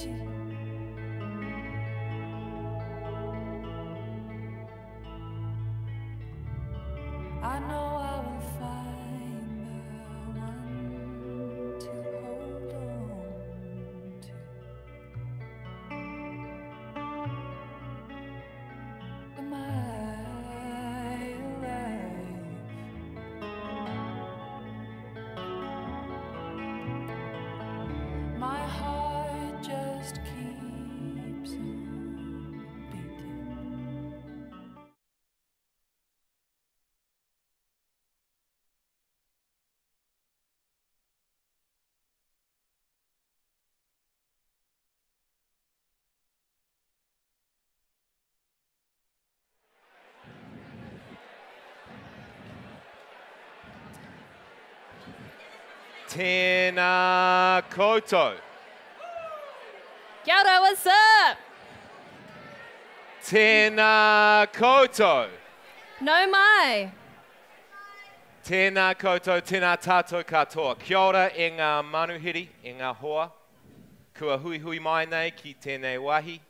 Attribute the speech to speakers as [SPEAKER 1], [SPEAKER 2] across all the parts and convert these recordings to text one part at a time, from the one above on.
[SPEAKER 1] I know I will find the one to hold on to. My life, my heart just keeps on beating.
[SPEAKER 2] Tēnā koutou.
[SPEAKER 3] Kia ora, what's up?
[SPEAKER 2] Tēnā koutou.
[SPEAKER 3] No mai.
[SPEAKER 2] Tēnā koutou, tēnā tātou katoa. Kia ora e ngā manuhiri, e ngā hoa. Kua hui hui mai nei ki tēnei wahi,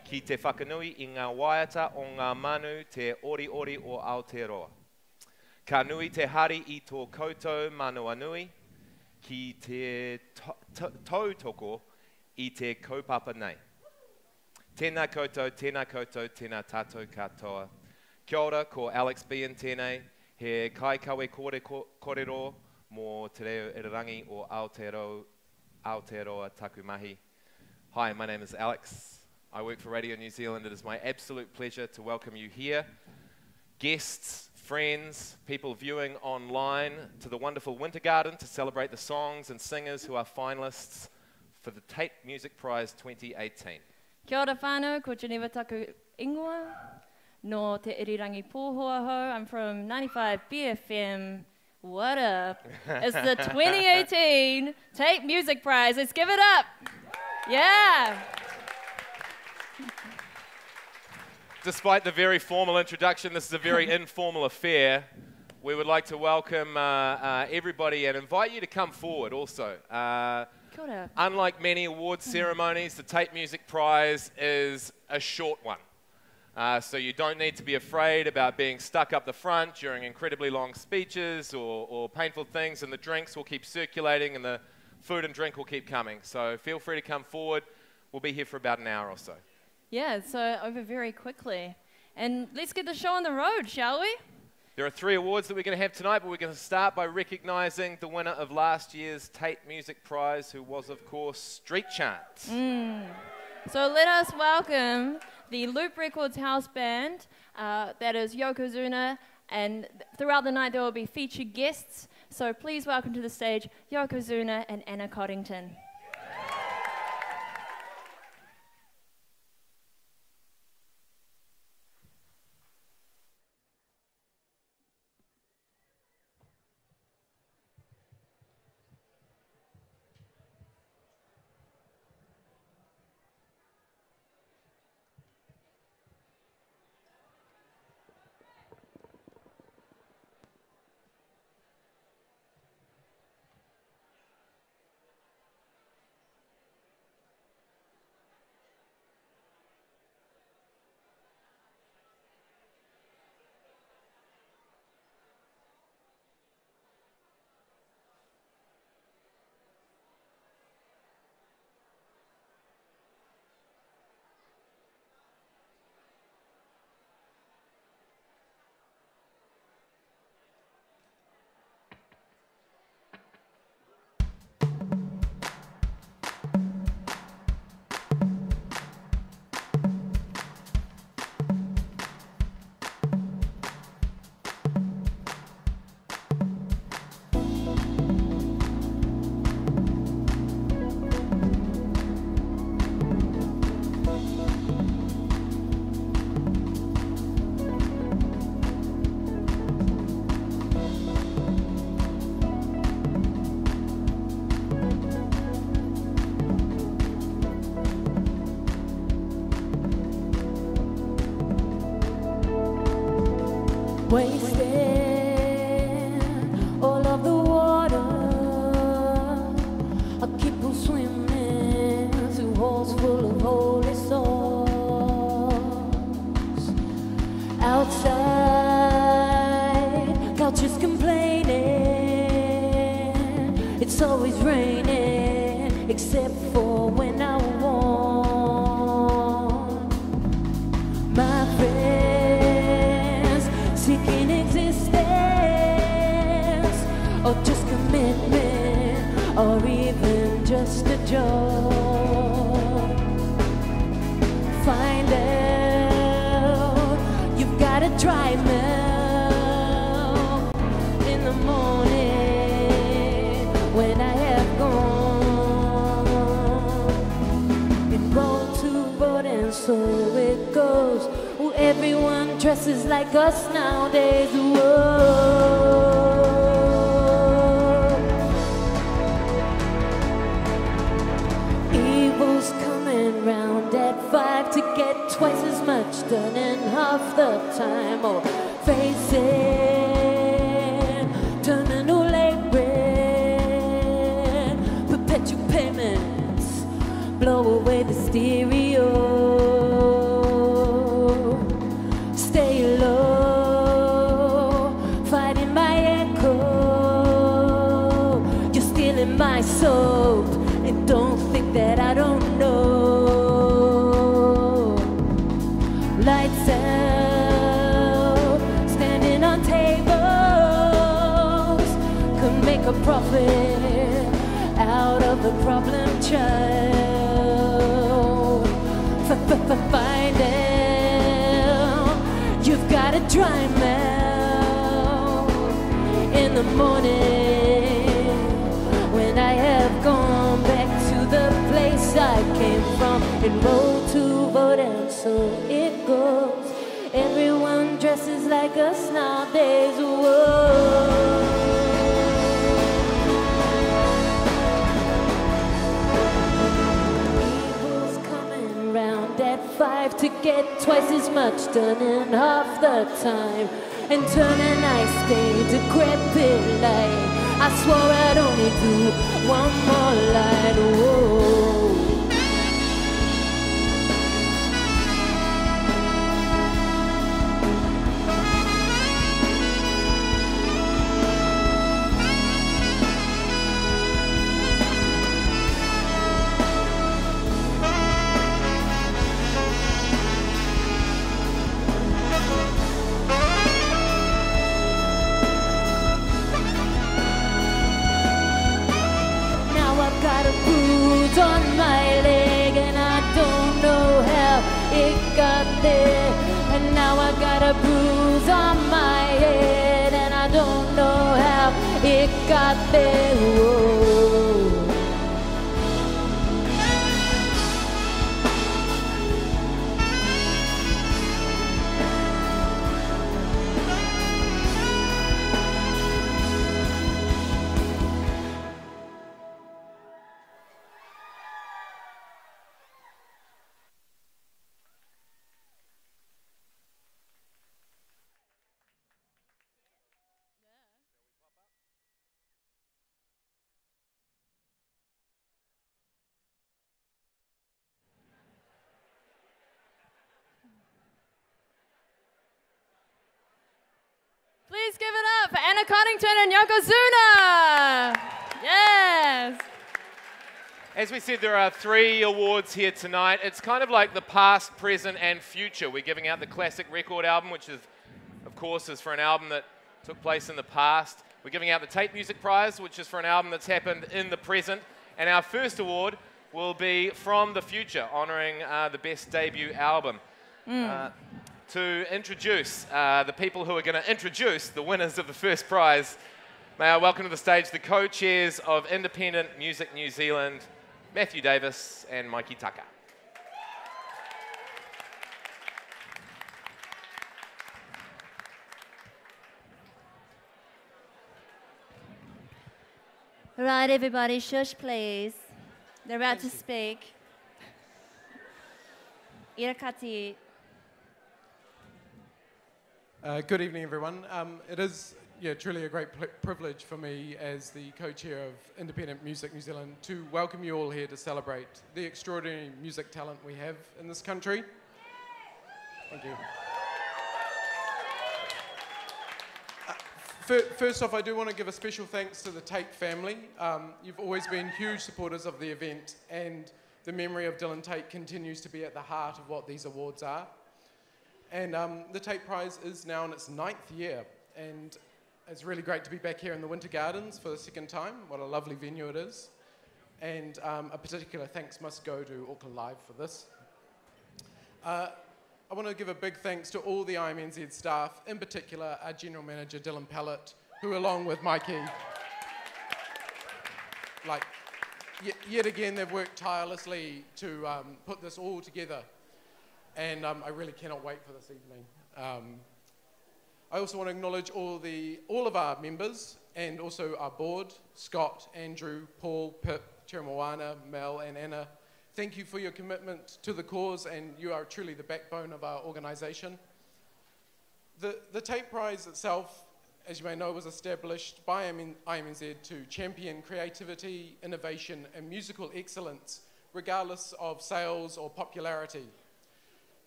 [SPEAKER 2] ki te whakanui i ngā waiata o ngā manu te ori ori o Aotearoa. Ka nui te hari i tō koutou manua nui, ki te tautoko i te kaupapa nei. Tēnā koutou, tēnā tātou katoa. Kia ora, ko Alex Behan tēnei, he kai kawe kōrero mō te reo irirangi o Aotearoa taku mahi. Hi, my name is Alex. I work for Radio New Zealand. It is my absolute pleasure to welcome you here, guests, friends, people viewing online, to the wonderful Winter Garden to celebrate the songs and singers who are finalists for the Taite Music Prize 2018.
[SPEAKER 3] Kia ora whānau, ko Geneva taku ingoa. No te irirangi pōhua ho. I'm from 95 BFM. What up? It's the 2018 Taite Music Prize. Let's give it up. Yeah.
[SPEAKER 2] Despite the very formal introduction, this is a very informal affair. We would like to welcome everybody and invite you to come forward also.
[SPEAKER 3] Kia ora.
[SPEAKER 2] Unlike many awards ceremonies, the Taite Music Prize is a short one. So you don't need to be afraid about being stuck up the front during incredibly long speeches or painful things, and the drinks will keep circulating and the food and drink will keep coming. So feel free to come forward. We'll be here for about an hour or so.
[SPEAKER 3] Yeah, so over very quickly. And let's get the show on the road, shall we?
[SPEAKER 2] There are 3 awards that we're going to have tonight, but we're going to start by recognising the winner of last year's Taite Music Prize, who was, of course, Street Chant.
[SPEAKER 3] So let us welcome the Loop Records house band, that is Yokozuna, and throughout the night there will be featured guests. So please welcome to the stage Yokozuna and Anna Coddington.
[SPEAKER 4] raining, except for when I want my friends seeking existence, or just commitment, or even just a job. Find out you've got a dry mouth in the morning when I have gone. It rolled to boat and so it goes. Oh, everyone dresses like us nowadays. Whoa. Evil's coming round at 5 to get twice as much done in half the time. Or facing terminal late rent, perpetual payments blow away the stereo. Stay low, fighting my echo. You're stealing my soap, and don't think that I don't know. Lights out, standing on tables, could make a profit out of the problem child. Find out you've got a dry mouth in the morning when I have gone back to the place I came from. And roll to vote, and so it goes. Everyone dresses like us nowadays. Whoa. Evil's coming round at 5 to get twice as much done in half the time, and turn a nice day decrepit light. I swore I'd only do one more line. Whoa. On my leg, and I don't know how it got there. And now I got a bruise on my head, and I don't know how it got there. Whoa.
[SPEAKER 3] Please give it up for Anna Connington and Yokozuna. Yes.
[SPEAKER 2] As we said, there are 3 awards here tonight. It's kind of like the past, present, and future. We're giving out the classic record album, which is, of course, is for an album that took place in the past. We're giving out the Taite Music Prize, which is for an album that's happened in the present. And our first award will be from the future, honouring the best debut album. To introduce the people who are going to introduce the winners of the first prize, may I welcome to the stage the co-chairs of Independent Music New Zealand, Matthew Davis and Mikey Tucker.
[SPEAKER 3] Right, everybody, shush, please. They're about to speak. Irakati.
[SPEAKER 5] Good evening, everyone. It is truly a great privilege for me as the co-chair of Independent Music New Zealand to welcome you all here to celebrate the extraordinary music talent we have in this country. Thank you. First off, I do want to give a special thanks to the Taite family. You've always been huge supporters of the event, and the memory of Dylan Taite continues to be at the heart of what these awards are. And the Taite Prize is now in its 9th year, and it's really great to be back here in the Winter Gardens for the second time. What a lovely venue it is. And a particular thanks must go to Auckland Live for this. I want to give a big thanks to all the IMNZ staff, in particular our General Manager Dylan Pallett, who along with Mikey, yet again they've worked tirelessly to put this all together, and I really cannot wait for this evening. I also want to acknowledge all of our members and also our board, Scott, Andrew, Paul, Pip, Tiramoana, Mel and Anna. Thank you for your commitment to the cause, and you are truly the backbone of our organisation. The Taite Prize itself, as you may know, was established by IMNZ to champion creativity, innovation and musical excellence, regardless of sales or popularity.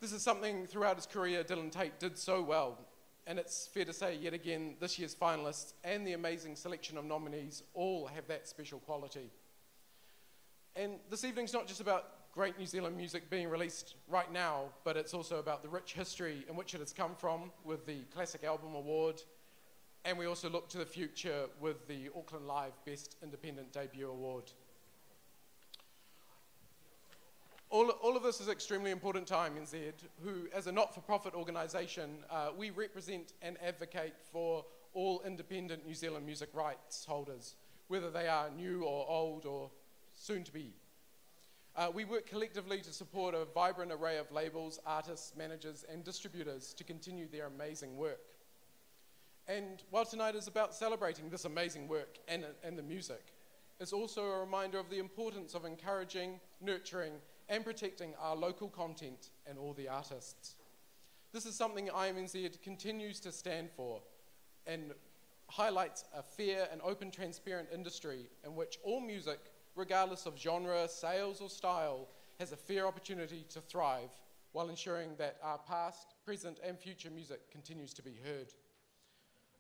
[SPEAKER 5] This is something throughout his career Dylan Taite did so well, and it's fair to say yet again this year's finalists and the amazing selection of nominees all have that special quality. And this evening's not just about great New Zealand music being released right now, but it's also about the rich history in which it has come from with the Classic Album Award, and we also look to the future with the Auckland Live Best Independent Debut Award. All of this is extremely important to IMNZ, who, as a not-for-profit organisation, we represent and advocate for all independent New Zealand music rights holders, whether they are new or old or soon to be. We work collectively to support a vibrant array of labels, artists, managers and distributors to continue their amazing work. And while tonight is about celebrating this amazing work and the music, it's also a reminder of the importance of encouraging, nurturing and protecting our local content and all the artists. This is something IMNZ continues to stand for and highlights a fair and open, transparent industry in which all music, regardless of genre, sales or style, has a fair opportunity to thrive while ensuring that our past, present and future music continues to be heard.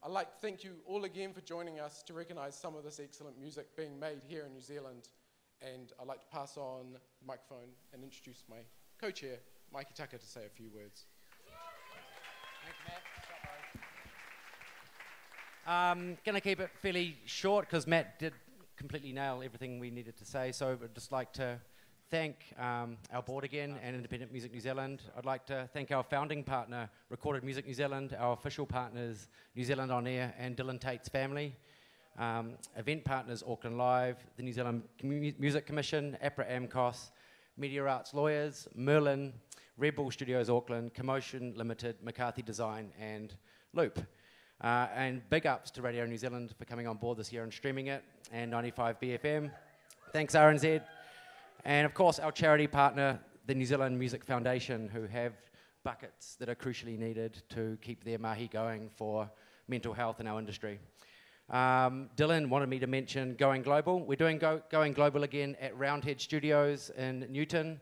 [SPEAKER 5] I'd like to thank you all again for joining us to recognise some of this excellent music being made here in New Zealand, and I'd like to pass on the microphone and introduce my co-chair, Mikey Tucker, to say a few words.
[SPEAKER 6] Thanks, Matt. Going to keep it fairly short because Matt did completely nail everything we needed to say, so I'd just like to thank our board again and Independent Music New Zealand. I'd like to thank our founding partner, Recorded Music New Zealand, our official partners, New Zealand On Air and Dylan Taite's family, event partners, Auckland Live, the New Zealand Music Commission, APRA AMCOS, Media Arts Lawyers, Merlin, Red Bull Studios Auckland, Commotion Limited, McCarthy Design and Loop. And big ups to Radio New Zealand for coming on board this year and streaming it, and 95 BFM. Thanks RNZ. And of course our charity partner, the New Zealand Music Foundation, who have buckets that are crucially needed to keep their mahi going for mental health in our industry. Dylan wanted me to mention Going Global. We're doing Going Global again at Roundhead Studios in Newton.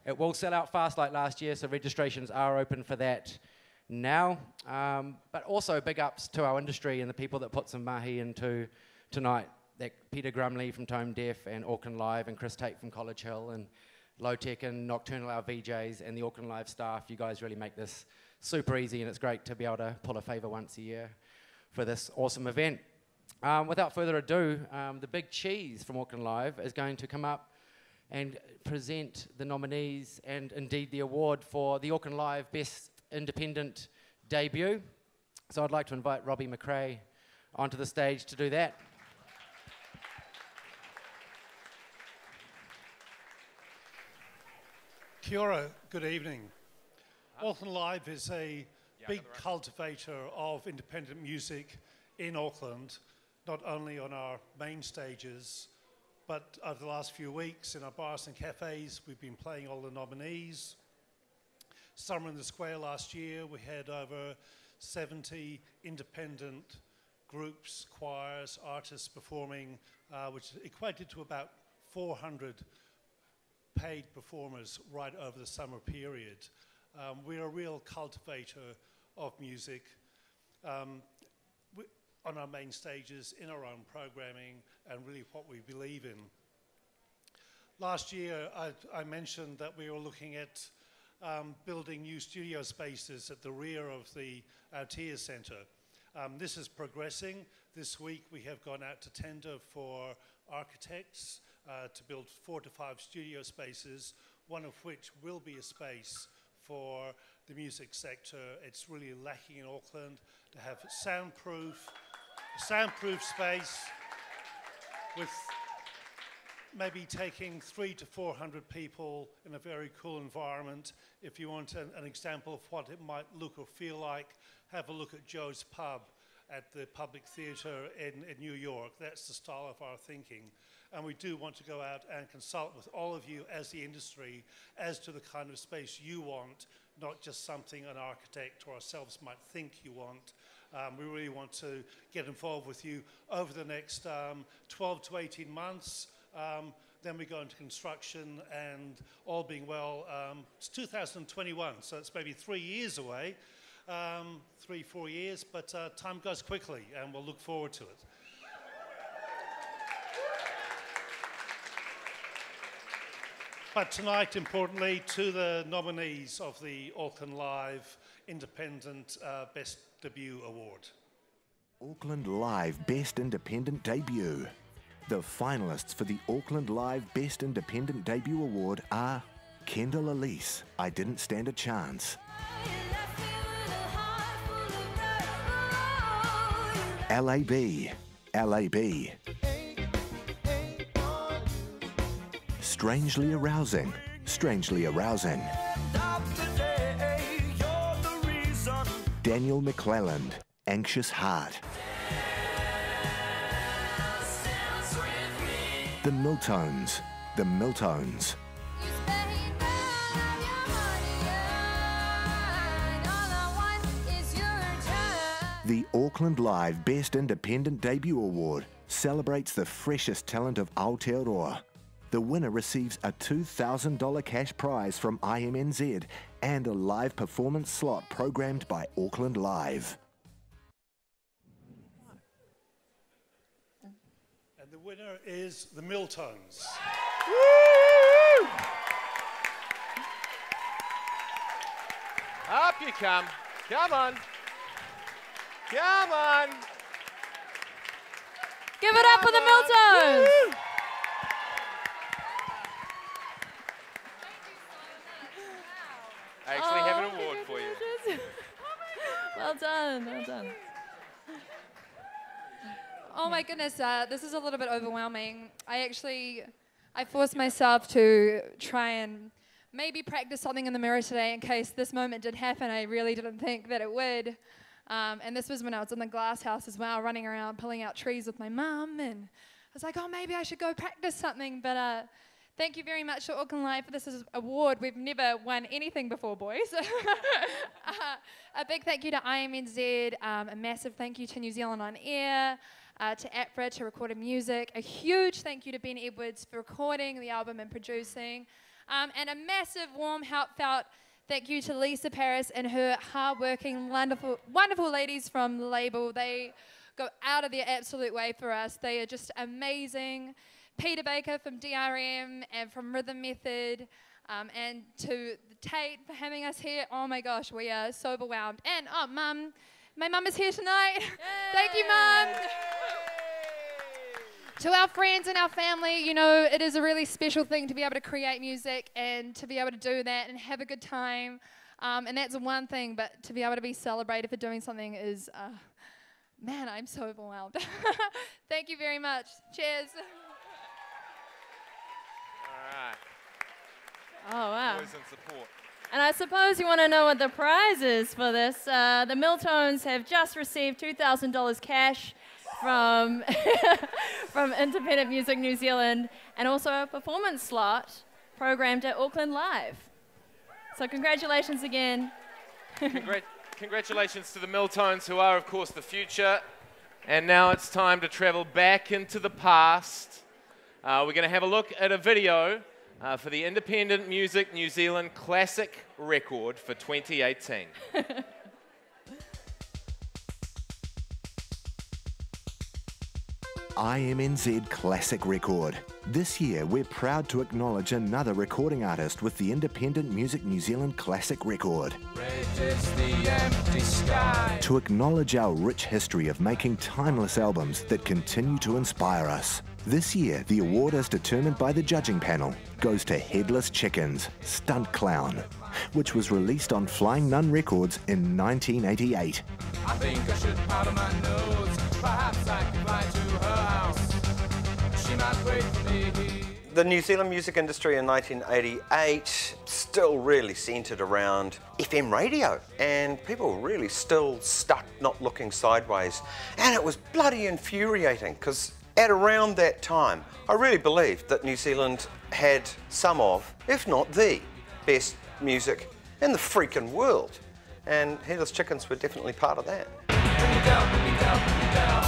[SPEAKER 6] It will sell out fast like last year, so registrations are open for that now. But also big ups to our industry and the people that put some mahi into tonight. That Peter Grumley from Tone Deaf and Auckland Live and Chris Tate from College Hill and Low Tech and Nocturnal, our VJs, and the Auckland Live staff. You guys really make this super easy, and it's great to be able to pull a favour once a year for this awesome event. Without further ado, the big cheese from Auckland Live is going to come up and present the nominees and indeed the award for the Auckland Live Best Independent Debut. So I'd like to invite Robbie McRae onto the stage to do that.
[SPEAKER 7] Kia ora, good evening. Auckland Live is a big cultivator of independent music in Auckland, not only on our main stages, but over the last few weeks in our bars and cafes, we've been playing all the nominees. Summer in the Square last year, we had over 70 independent groups, choirs, artists performing, which equated to about 400 paid performers right over the summer period. We're a real cultivator of music. on our main stages, in our own programming, and really what we believe in. Last year, I mentioned that we were looking at building new studio spaces at the rear of the Aotea Centre. This is progressing. This week we have gone out to tender for architects to build 4 to 5 studio spaces, one of which will be a space for the music sector. It's really lacking in Auckland to have soundproof space with maybe taking 300 to 400 people in a very cool environment. If you want an example of what it might look or feel like, have a look at Joe's Pub at the Public Theatre in New York. That's the style of our thinking. And we do want to go out and consult with all of you as the industry as to the kind of space you want, not just something an architect or ourselves might think you want. We really want to get involved with you over the next 12 to 18 months. Then we go into construction, and all being well, it's 2021, so it's maybe 3 years away, 3, 4 years, but time goes quickly, and we'll look forward to it. But tonight, importantly, to the nominees of the Auckland Live Independent Best Debut Award.
[SPEAKER 8] Auckland Live Best Independent Debut. The finalists for the Auckland Live Best Independent Debut Award are Kendall Elise, I Didn't Stand a Chance. LAB, LAB. Strangely Arousing, Strangely Arousing. Daniel McClelland, Anxious Heart. The Miltones, The Miltones. The Auckland Live Best Independent Debut Award celebrates the freshest talent of Aotearoa. The winner receives a $2,000 cash prize from IMNZ and a live performance slot programmed by Auckland Live.
[SPEAKER 7] And the winner is the Miltones.
[SPEAKER 2] Woo! Up you come. Come on. Come on.
[SPEAKER 3] Give it up for the Miltones.
[SPEAKER 2] Woo! I actually have an award for you.
[SPEAKER 3] Well done, well done.
[SPEAKER 9] Oh my goodness, this is a little bit overwhelming. I forced myself to try and maybe practice something in the mirror today in case this moment did happen. I really didn't think that it would. And this was when I was in the glass house as well, running around pulling out trees with my mum. And I was like, oh, maybe I should go practice something. But thank you very much to Auckland Live for this award. We've never won anything before, boys. A big thank you to IMNZ, a massive thank you to New Zealand On Air, to APRA, to Recorded Music, a huge thank you to Ben Edwards for recording the album and producing, and a massive, warm, heartfelt thank you to Lisa Paris and her hard-working, wonderful, wonderful ladies from the label. They go out of their absolute way for us. They are just amazing. Peter Baker from DRM and from Rhythm Method, and to Taite for having us here. Oh my gosh, we are so overwhelmed. And oh, Mum, my mum is here tonight. Thank you, Mum. To our friends and our family, you know, it is a really special thing to be able to create music and to be able to do that and have a good time. And that's one thing, but to be able to be celebrated for doing something is, man, I'm so overwhelmed. Thank you very much. Cheers.
[SPEAKER 3] Oh, wow.
[SPEAKER 2] Always in support.
[SPEAKER 3] And I suppose you want to know what the prize is for this. The Miltones have just received $2,000 cash from, from Independent Music New Zealand, and also a performance slot programmed at Auckland Live. So congratulations again.
[SPEAKER 2] Congratulations to the Miltones, who are, of course, the future. And now it's time to travel back into the past. We're going to have a look at a video for the Independent Music New Zealand Classic Record for 2018.
[SPEAKER 8] IMNZ Classic Record. This year, we're proud to acknowledge another recording artist with the Independent Music New Zealand Classic Record. To acknowledge our rich history of making timeless albums that continue to inspire us. This year, the award, as determined by the judging panel, goes to Headless Chicken's Stunt Clown, which was released on Flying Nun Records in 1988.
[SPEAKER 1] I think I should powder my nose. Perhaps I could fly to her house. She might wait for me.
[SPEAKER 10] The New Zealand music industry in 1988 still really centred around FM radio, and people were really still stuck not looking sideways. And it was bloody infuriating, because at around that time, I really believed that New Zealand had some of, if not the, best music in the freaking world. And Headless Chickens were definitely part of that.
[SPEAKER 1] Bring me down, bring me down, bring me down.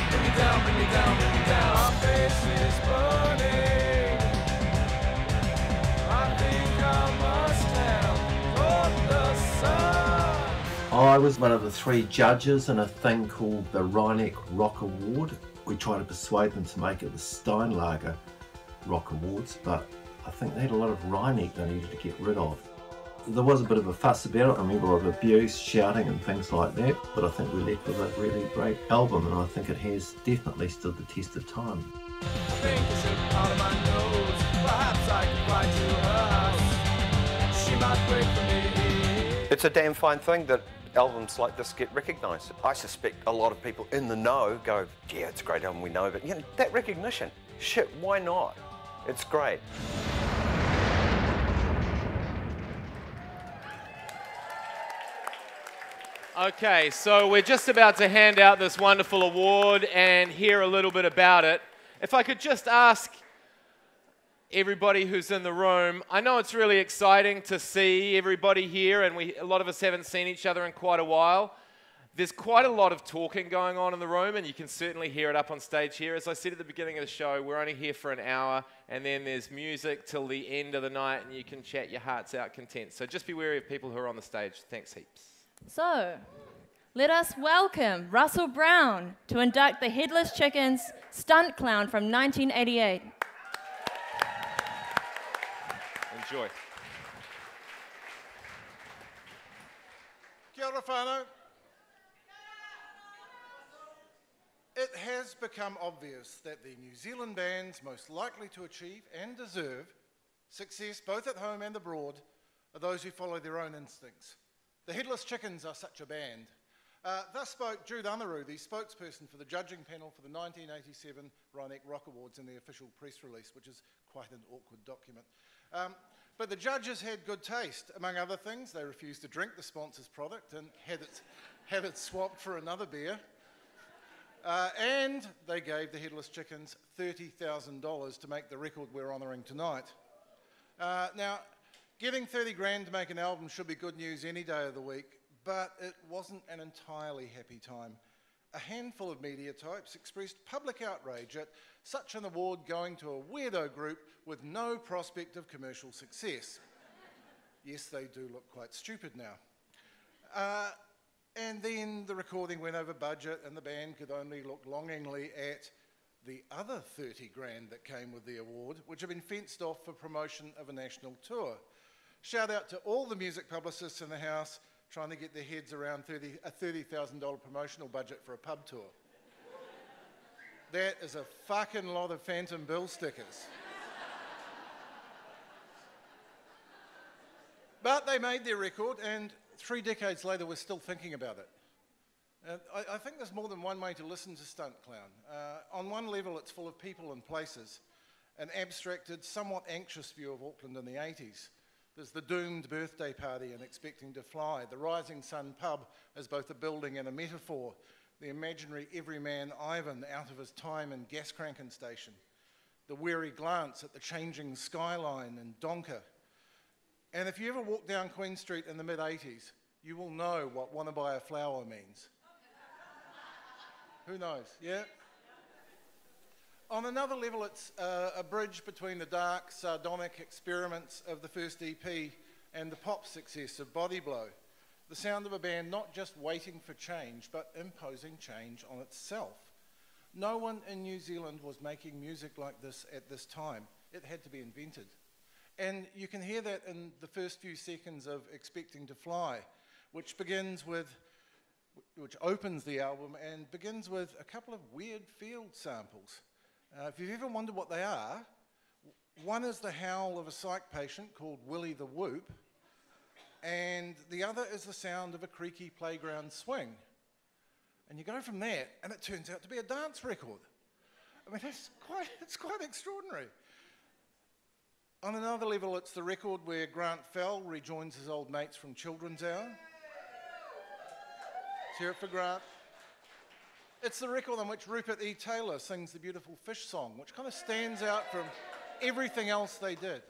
[SPEAKER 1] Bring me down, bring me down, bring me down. My face is burning. I think I must have caught the sun.
[SPEAKER 11] I was one of the 3 judges in a thing called the Rheineck Rock Award. We tried to persuade them to make it the Steinlager Rock Awards, but I think they had a lot of Rheineck they needed to get rid of. There was a bit of a fuss about it. I remember a lot of abuse, shouting and things like that, but I think we left with a really great album, and I think it has definitely stood the test of time.
[SPEAKER 1] I think I should powder my nose. Perhaps I could fly to her house. She might wait for me.
[SPEAKER 10] It's a damn fine thing that albums like this get recognised. I suspect a lot of people in the know go, yeah, it's a great album, we know, but you know, that recognition, shit, why not? It's great.
[SPEAKER 2] Okay, so we're just about to hand out this wonderful award and hear a little bit about it. If I could just ask everybody who's in the room, I know it's really exciting to see everybody here, and a lot of us haven't seen each other in quite a while. There's quite a lot of talking going on in the room, and you can certainly hear it up on stage here. As I said at the beginning of the show, we're only here for an hour, and then there's music till the end of the night, and you can chat your hearts out content. So just be wary of people who are on the stage. Thanks heaps.
[SPEAKER 3] So, let us welcome Russell Brown to induct the Headless Chickens Stunt Clown from 1988.
[SPEAKER 2] Enjoy.
[SPEAKER 12] Kia ora whānau. It has become obvious that the New Zealand bands most likely to achieve and deserve success both at home and abroad are those who follow their own instincts. The Headless Chickens are such a band. Thus spoke Jude Unaroo, the spokesperson for the judging panel for the 1987 Rheineck Rock Awards in the official press release, which is quite an awkward document. But the judges had good taste. Among other things, they refused to drink the sponsor's product and had it swapped for another beer. And they gave the Headless Chickens $30,000 to make the record we're honouring tonight. Now, getting 30 grand to make an album should be good news any day of the week, but it wasn't an entirely happy time. A handful of media types expressed public outrage at such an award going to a weirdo group with no prospect of commercial success. Yes, they do look quite stupid now. And then the recording went over budget and the band could only look longingly at the other 30 grand that came with the award, which had been fenced off for promotion of a national tour. Shout out to all the music publicists in the house trying to get their heads around a $30,000 promotional budget for a pub tour. That is a fucking lot of phantom bill stickers. But they made their record, and 3 decades later we're still thinking about it. I think there's more than one way to listen to Stunt Clown. On one level it's full of people and places, an abstracted, somewhat anxious view of Auckland in the 80s. There's the doomed birthday party and expecting to fly, the Rising Sun pub as both a building and a metaphor, the imaginary everyman Ivan out of his time in gas cranking station, the weary glance at the changing skyline in Donker. And if you ever walk down Queen Street in the mid-80s, you will know what "wanna buy a flower" means. Who knows, yeah? On another level, it's a bridge between the dark, sardonic experiments of the first EP and the pop success of Body Blow. The sound of a band not just waiting for change, but imposing change on itself. No one in New Zealand was making music like this at this time. It had to be invented. And you can hear that in the first few seconds of Expecting to Fly, which opens the album and begins with a couple of weird field samples. If you've ever wondered what they are, one is the howl of a psych patient called Willie the Whoop, and the other is the sound of a creaky playground swing. And you go from that, and it turns out to be a dance record. I mean, it's quite extraordinary. On another level, it's the record where Grant Fell rejoins his old mates from Children's Hour. Let's hear it for Grant. It's the record on which Rupert E. Taylor sings the beautiful Fish song, which kind of stands out from everything else they did.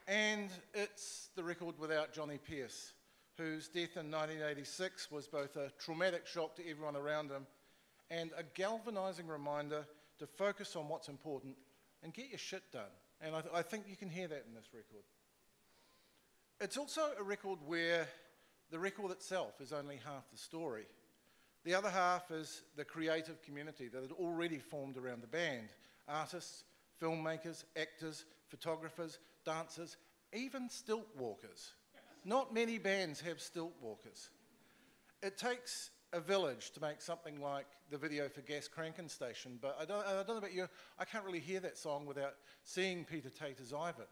[SPEAKER 12] And it's the record without Johnny Pierce, whose death in 1986 was both a traumatic shock to everyone around him and a galvanizing reminder to focus on what's important and get your shit done. And I think you can hear that in this record. It's also a record where the record itself is only half the story. The other half is the creative community that had already formed around the band. Artists, filmmakers, actors, photographers, dancers, even stilt walkers. Not many bands have stilt walkers. It takes a village to make something like the video for Gas Crankin' Station, but I don't know about you, I can't really hear that song without seeing Peter Taite's Ivan.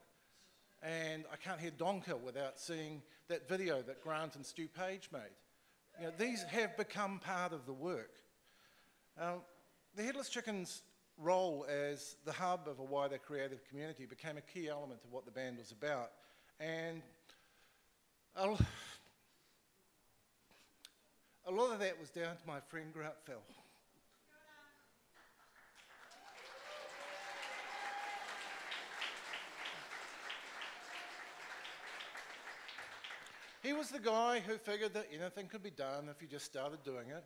[SPEAKER 12] And I can't hear Donker without seeing that video that Grant and Stu Page made. You know, these have become part of the work. The Headless Chicken's role as the hub of a wider creative community became a key element of what the band was about. And a lot of that was down to my friend Grant Fell. He was the guy who figured that anything could be done if you just started doing it,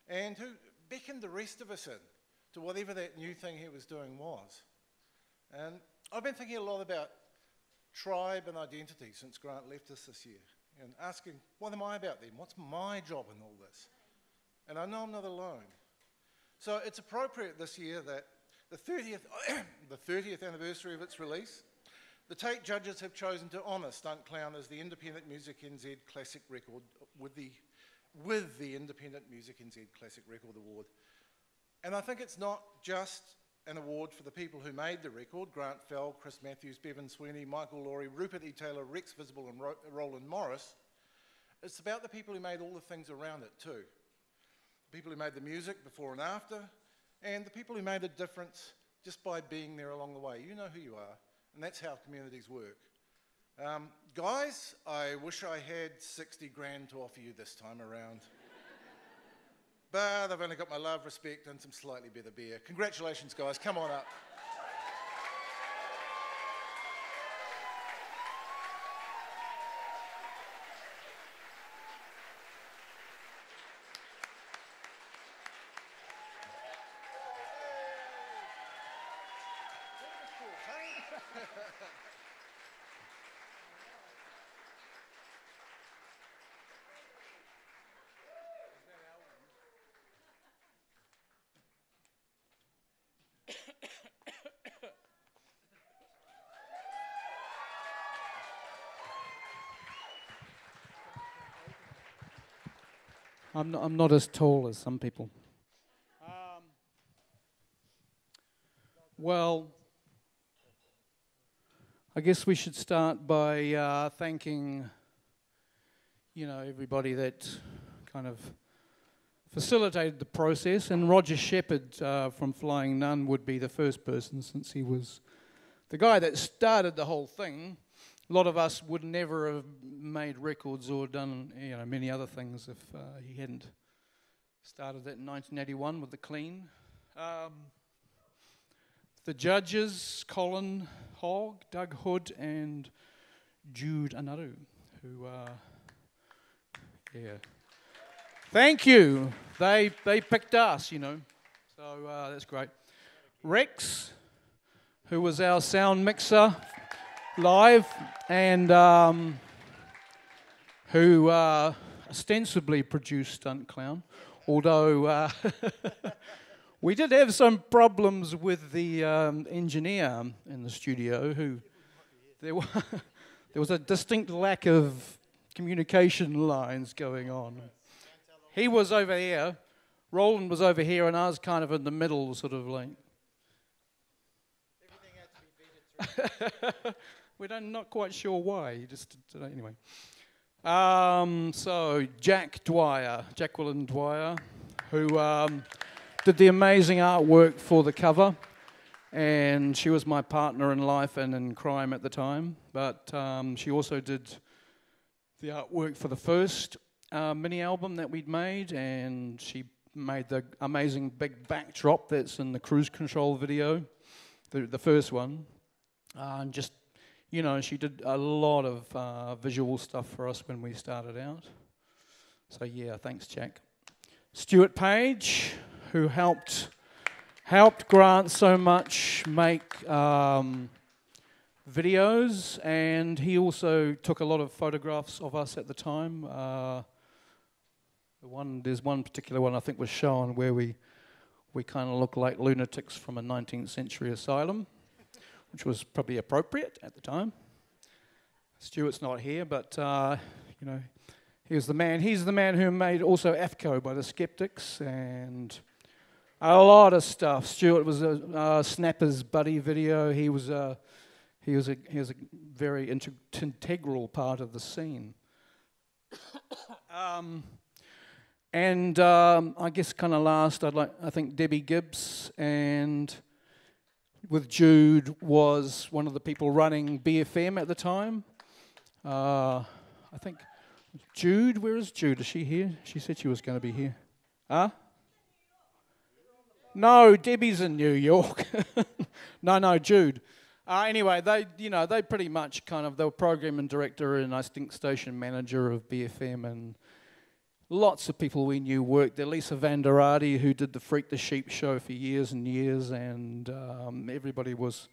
[SPEAKER 12] and who beckoned the rest of us in to whatever that new thing he was doing was. And I've been thinking a lot about tribe and identity since Grant left us this year, and asking, what am I about then? What's my job in all this? And I know I'm not alone. So it's appropriate this year that the 30th anniversary of its release, the Taite judges have chosen to honour Stunt Clown as the Independent Music NZ Classic Record with the Independent Music NZ Classic Record Award. And I think it's not just an award for the people who made the record, Grant Fell, Chris Matthews, Bevan Sweeney, Michael Laurie, Rupert E. Taylor, Rex Visible and Roland Morris. It's about the people who made all the things around it too. The people who made the music before and after, and the people who made a difference just by being there along the way. You know who you are, and that's how communities work. Guys, I wish I had 60 grand to offer you this time around. But I've only got my love, respect, and some slightly better beer. Congratulations, guys. Come on up.
[SPEAKER 13] I'm not as tall as some people. Well, I guess we should start by thanking, everybody that kind of facilitated the process. And Roger Shepherd from Flying Nun would be the first person, since he was the guy that started the whole thing. A lot of us would never have made records or done, many other things if he hadn't started that in 1981 with the Clean. The judges, Colin Hogg, Doug Hood, and Jude Anaru, who, thank you. They picked us, so that's great. Rex, who was our sound mixer live, and who ostensibly produced Stunt Clown, although We did have some problems with the engineer in the studio who there was a distinct lack of communication lines going on. He was over here, Roland was over here, and I was kind of in the middle, sort of like. We're not quite sure why, just anyway. So Jacqueline Dwyer, who did the amazing artwork for the cover, and she was my partner in life and in crime at the time, but she also did the artwork for the first mini album that we'd made, and she made the amazing big backdrop that's in the Cruise Control video, the first one, and just, you know, she did a lot of visual stuff for us when we started out. So yeah, thanks, Jack. Stuart Page, who helped Grant so much make videos, and he also took a lot of photographs of us at the time. There's one particular one I think was shown where we kind of look like lunatics from a 19th century asylum, which was probably appropriate at the time. Stuart's not here, but you know, he's the man. He's the man who made also AFCO by the Skeptics and a lot of stuff. Stuart was a Snappers buddy video. He was a very integral part of the scene. And I guess kind of last, I think Debbie Gibbs, and with Jude was one of the people running BFM at the time. I think Jude, where is Jude? Is she here? She said she was going to be here. Huh? No, Debbie's in New York. No, Jude. Anyway, they pretty much they were program and director and I think station manager of BFM, and lots of people we knew worked there. Lisa Vanderardi, who did the Freak the Sheep show for years and years, and everybody was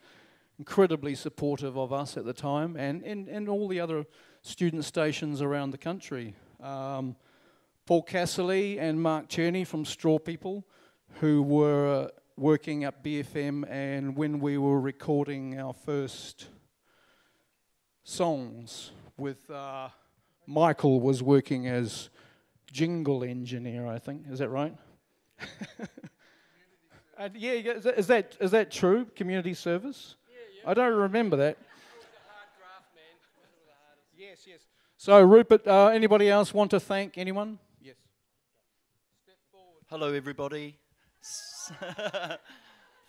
[SPEAKER 13] incredibly supportive of us at the time, and all the other student stations around the country. Paul Casserly and Mark Cherney from Straw People, who were working at BFM, and when we were recording our first songs with Michael was working as jingle engineer, I think. Is that right? Yeah, is that true? Community service? Yeah. I don't remember that. Yes. So Rupert, anybody else want to thank anyone? Yes.
[SPEAKER 14] Step forward. Hello, everybody.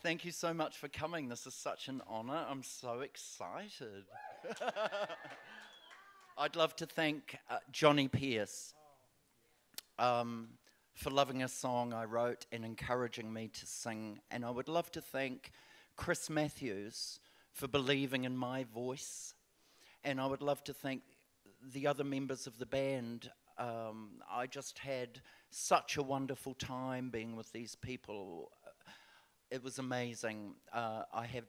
[SPEAKER 14] Thank you so much for coming. This is such an honour. I'm so excited. I'd love to thank Johnny Pierce for loving a song I wrote and encouraging me to sing. And I would love to thank Chris Matthews for believing in my voice. And I would love to thank the other members of the band. I just had such a wonderful time being with these people. It was amazing. I have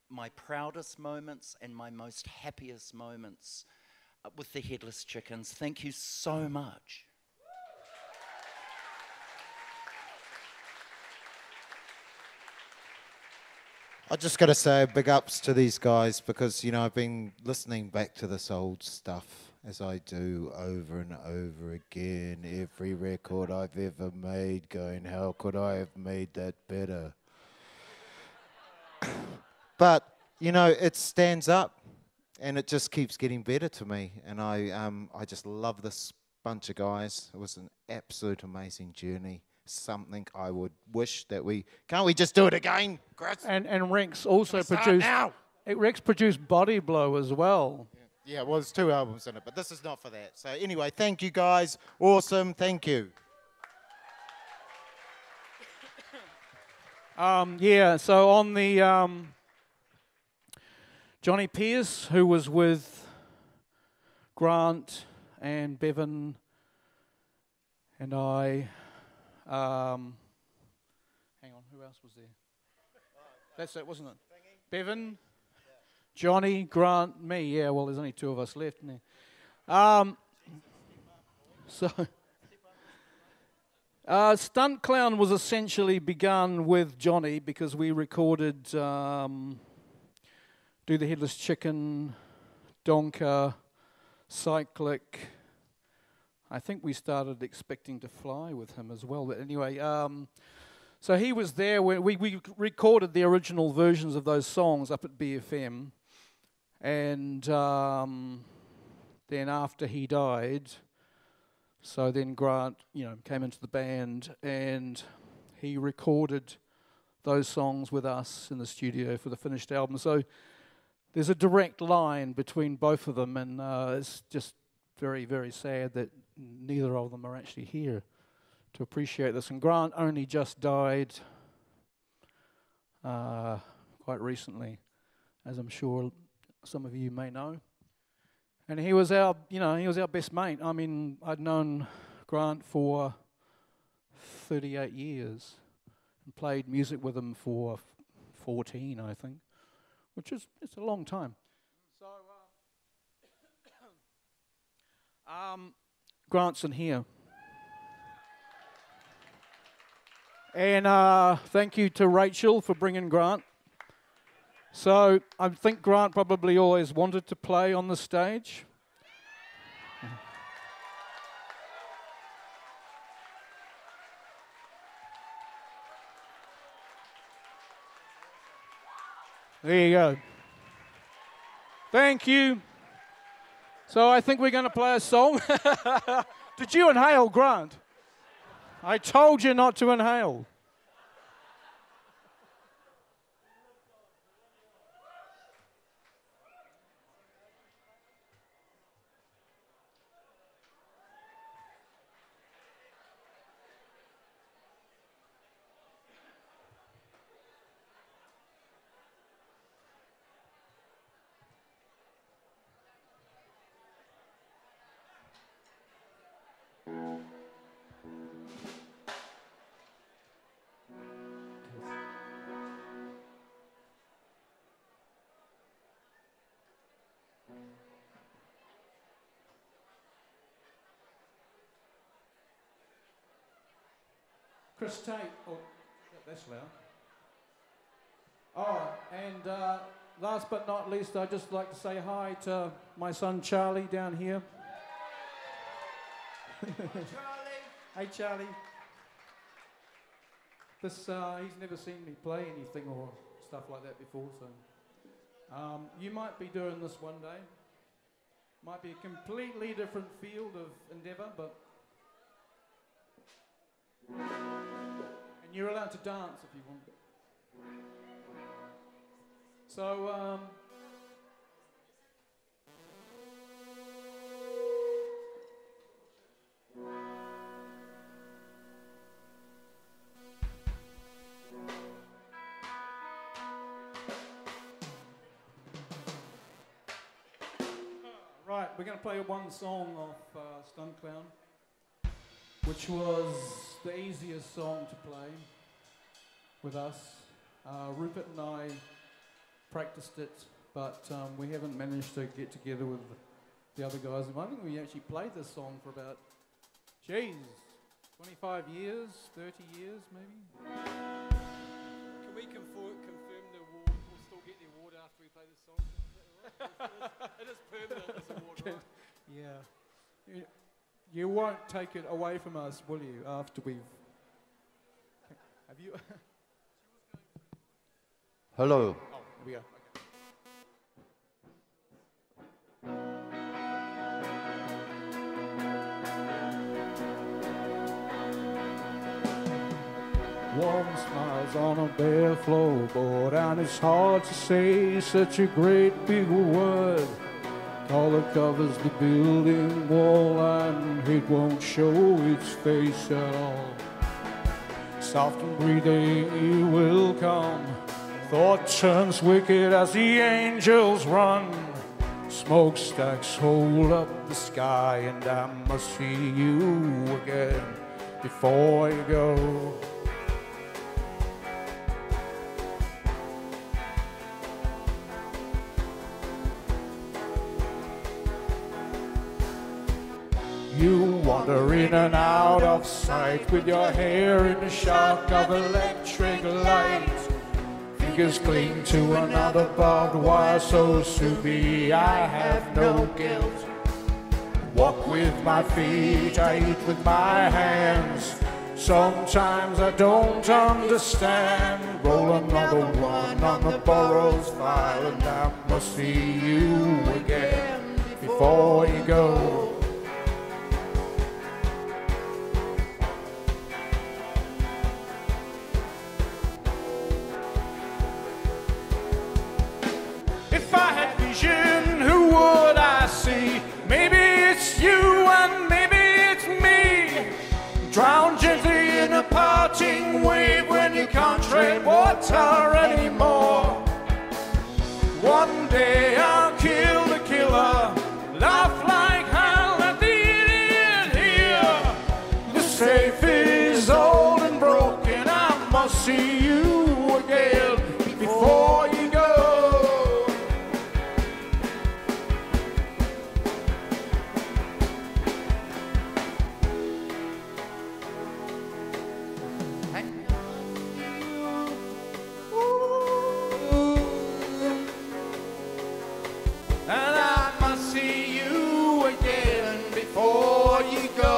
[SPEAKER 14] my proudest moments and my most happiest moments with the Headless Chickens. Thank you so much.
[SPEAKER 15] I just got to say big ups to these guys because, you know, I've been listening back to this old stuff as I do over and over again. Every record I've ever made going, how could I have made that better? But, you know, it stands up and it just keeps getting better to me. And I just love this bunch of guys. It was an absolute amazing journey. Something I would wish that can't we just do it again, Chris?
[SPEAKER 13] And Rex also produced Rex produced Body Blow as well.
[SPEAKER 15] Yeah, well, there's 2 albums in it, but this is not for that. So anyway, thank you guys. Awesome, thank you.
[SPEAKER 13] Yeah, so on the Johnny Pierce, who was with Grant and Bevan and I. Hang on, who else was there? That's it, wasn't it? Bevan, Johnny, Grant, me. Yeah, well, there's only 2 of us left. Stunt Clown was essentially begun with Johnny because we recorded Do the Headless Chicken, Donker, Cyclic. I think we started Expecting to Fly with him as well. But anyway, so he was there when we recorded the original versions of those songs up at BFM. And then after he died, so then Grant, came into the band and he recorded those songs with us in the studio for the finished album. So there's a direct line between both of them, and it's just very, very sad that neither of them are actually here to appreciate this. And Grant only just died quite recently, as I'm sure some of you may know. And he was our best mate. I mean, I'd known Grant for 38 years and played music with him for 14, I think, which is, it's a long time. So, Grant's in here. And thank you to Rachel for bringing Grant. So I think Grant probably always wanted to play on the stage. There you go. Thank you. So I think we're going to play a song. Did you inhale, Grant? I told you not to inhale. Chris Taite, oh, that's loud. Oh, and last but not least, I'd just like to say hi to my son Charlie down here. Charlie! Hey Charlie. This, he's never seen me play anything or stuff like that before, so you might be doing this one day. Might be a completely different field of endeavour, but and you're allowed to dance if you want. So, right, we're going to play one song of Stunt Clown, which was the easiest song to play with us. Rupert and I practiced it, but we haven't managed to get together with the other guys. I think we actually played this song for about, 25 years, 30 years maybe.
[SPEAKER 16] Can we confirm the award? We'll still get the award after we play this song? Is that right? It is permanent, this award, right?
[SPEAKER 13] Yeah. You won't take it away from us, will you, after we've... Have you...
[SPEAKER 15] Hello.
[SPEAKER 13] Oh, here we go. Warm smiles on a bare floorboard, and it's hard to say such a great big word. Color covers the building wall, and it won't show its face at all. Soft and breathing, it will come. Thought turns wicked as the angels run. Smokestacks hold up the sky, and I must see you again before you go. You wander in and out of sight with your hair in the shock of electric light. Fingers cling to another barbed wire so soupy I have no guilt. Walk with my feet, I eat with my hands. Sometimes I don't understand. Roll another one on the Burroughs file, and I must see you again before you go. If I had vision, who would I see? Maybe it's you and maybe it's me. Drown gently in a parting wave when you can't tread water anymore. One day I'll kill the killer, laugh like hell at the idiot here. The safe is old and broken, I must see you again before you go. And I must see you again before you go.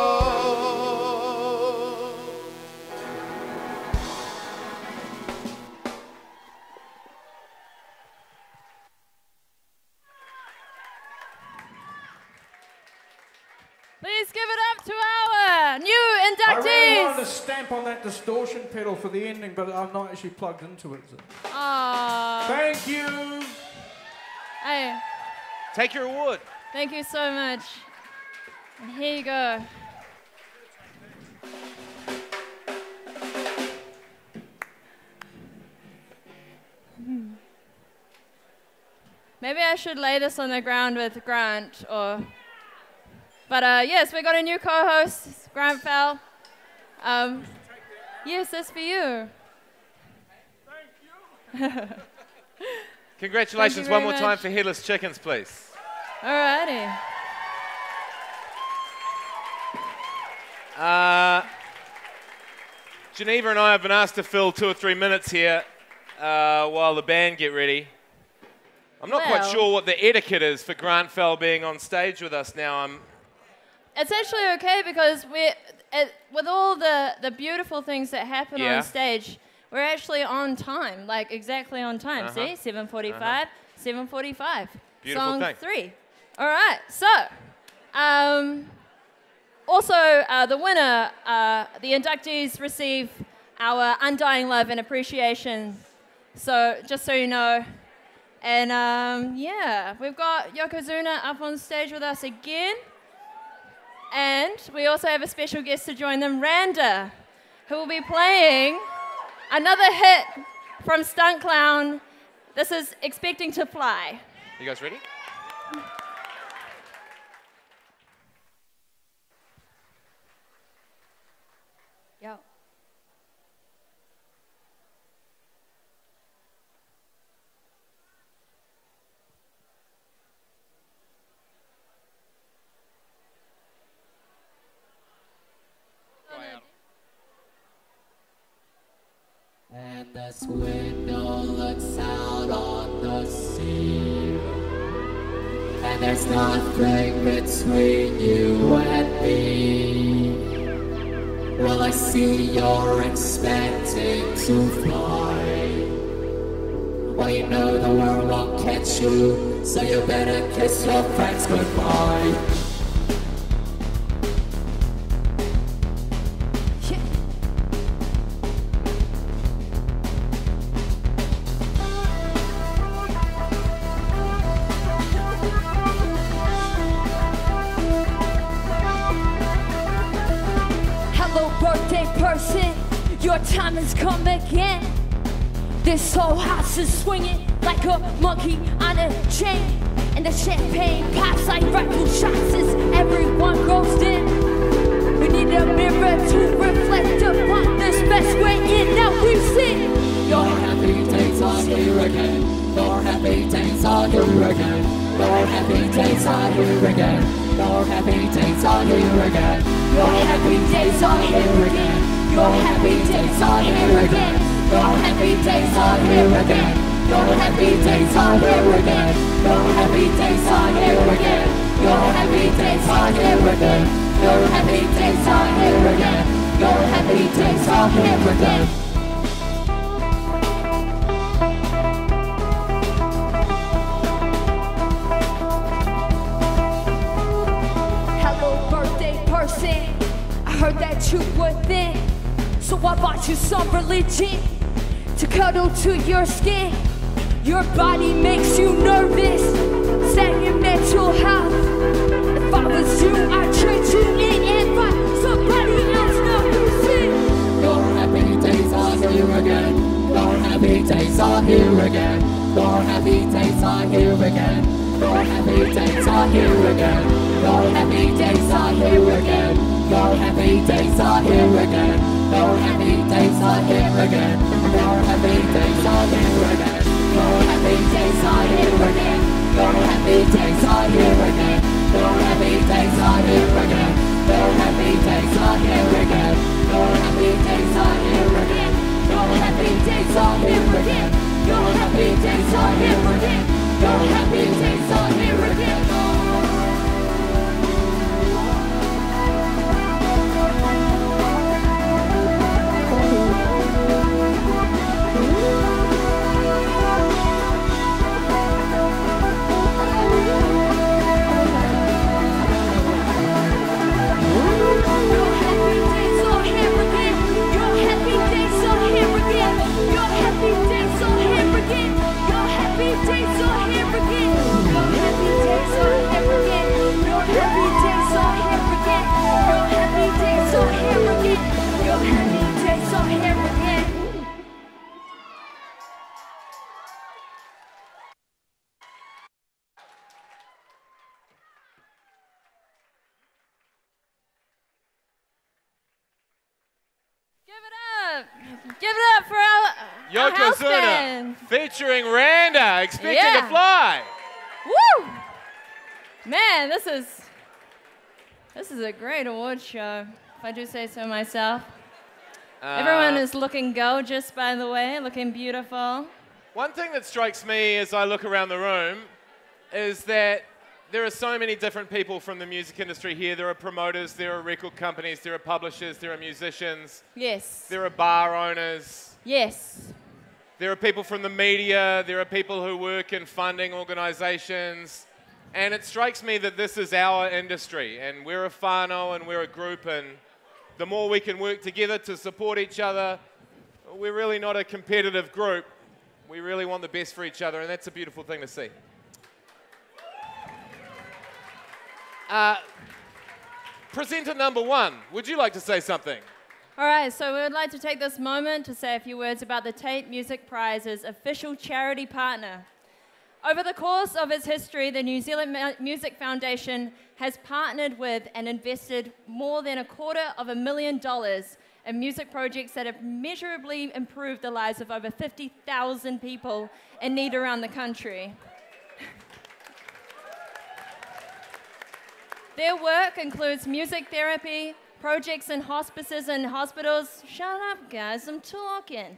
[SPEAKER 3] Please give it up to our new
[SPEAKER 13] I
[SPEAKER 3] inductees.
[SPEAKER 13] really wanted to stamp on that distortion pedal for the ending, but I'm not actually plugged into it. So.
[SPEAKER 3] Aww.
[SPEAKER 13] Thank you.
[SPEAKER 3] Hey,
[SPEAKER 2] Take your award.
[SPEAKER 3] thank you so much. And here you go. Maybe I should lay this on the ground with Grant, or... But yes, we got a new co-host, Grant Fell. Yes, that's for you.
[SPEAKER 2] Congratulations
[SPEAKER 3] Thank you
[SPEAKER 2] one
[SPEAKER 3] very
[SPEAKER 2] more time
[SPEAKER 3] much.
[SPEAKER 2] for Headless Chickens, please.
[SPEAKER 3] Alrighty.
[SPEAKER 2] Geneva and I have been asked to fill 2 or 3 minutes here while the band get ready. I'm not quite
[SPEAKER 3] Well-
[SPEAKER 2] sure what the etiquette is for Grant Fell being on stage with us now.
[SPEAKER 3] It's actually okay because with all the beautiful things that happen
[SPEAKER 2] Yeah.
[SPEAKER 3] on stage, we're actually on time, like exactly on time.
[SPEAKER 2] Uh-huh.
[SPEAKER 3] See, 7:45, 7:45.
[SPEAKER 2] Beautiful
[SPEAKER 3] Song
[SPEAKER 2] thing.
[SPEAKER 3] 3. All right. So, also the winner, the inductees receive our undying love and appreciation. So just so you know. And yeah, we've got Yokozuna up on stage with us again. And we also have a special guest to join them, Randa, who will be playing another hit from Stunt Clown. This is Expecting to Fly.
[SPEAKER 2] You guys ready?
[SPEAKER 3] Yo.
[SPEAKER 17] And this window looks out on the sea, and there's nothing between you and me. Well, I see you're expecting to fly. Well, you know the world won't catch you, so you better kiss your friends goodbye.
[SPEAKER 4] Hello, birthday person, your time has come again. This whole house is swinging like a monkey on a chain, and the champagne pops like rifle shots as everyone goes in. We need a mirror to reflect upon this best way in. Now we sing.
[SPEAKER 17] Your happy days are here again. Your happy days are here again. Your happy days are here again. Your happy days are here again. Your happy days are here again. Your happy days are here again. Your happy days are here again. Your happy days are here again. Your happy days are here again. Your happy days are here again. Your happy days are here again. Your happy days are here again.
[SPEAKER 4] Hello, birthday person. I heard that you were there, so I bought you some religion to cuddle to your skin. Your body makes you nervous. Stay in mental health. If I was you, I'd trade you in and find somebody else. Now who's it?
[SPEAKER 17] Your happy days are here again. Your happy days are here again. Your happy days are here again. Your happy days are here again. Your happy days are here again. Your happy days are here again. Your happy days are here again. Your happy days are here again. Your happy days are here again. Your happy days are here again. Your happy days are here again. Your happy days are here again. Your happy days are here again. Your happy days are here again. Your happy days are here again. Your happy days are here again.
[SPEAKER 3] Give it up for our house
[SPEAKER 2] Yokozuna
[SPEAKER 3] band.
[SPEAKER 2] featuring Randa, expecting
[SPEAKER 3] Yeah.
[SPEAKER 2] to fly.
[SPEAKER 3] Woo! Man, this is a great award show, if I do say so myself. Everyone is looking gorgeous, by the way, looking beautiful.
[SPEAKER 2] One thing that strikes me as I look around the room is that there are so many different people from the music industry here. There are promoters, there are record companies, there are publishers, there are musicians.
[SPEAKER 3] Yes.
[SPEAKER 2] There are bar owners.
[SPEAKER 3] Yes.
[SPEAKER 2] There are people from the media. There are people who work in funding organizations. And it strikes me that this is our industry, and we're a whānau and we're a group, and the more we can work together to support each other, we're really not a competitive group. We really want the best for each other, and that's a beautiful thing to see. Presenter number one, would you like to say something?
[SPEAKER 3] All right, so we would like to take this moment to say a few words about the Taite Music Prize's official charity partner. Over the course of its history, the New Zealand Music Foundation has partnered with and invested more than $250,000 in music projects that have measurably improved the lives of over 50,000 people in need around the country. Their work includes music therapy, projects in hospices and hospitals. Shut up, guys, I'm talking.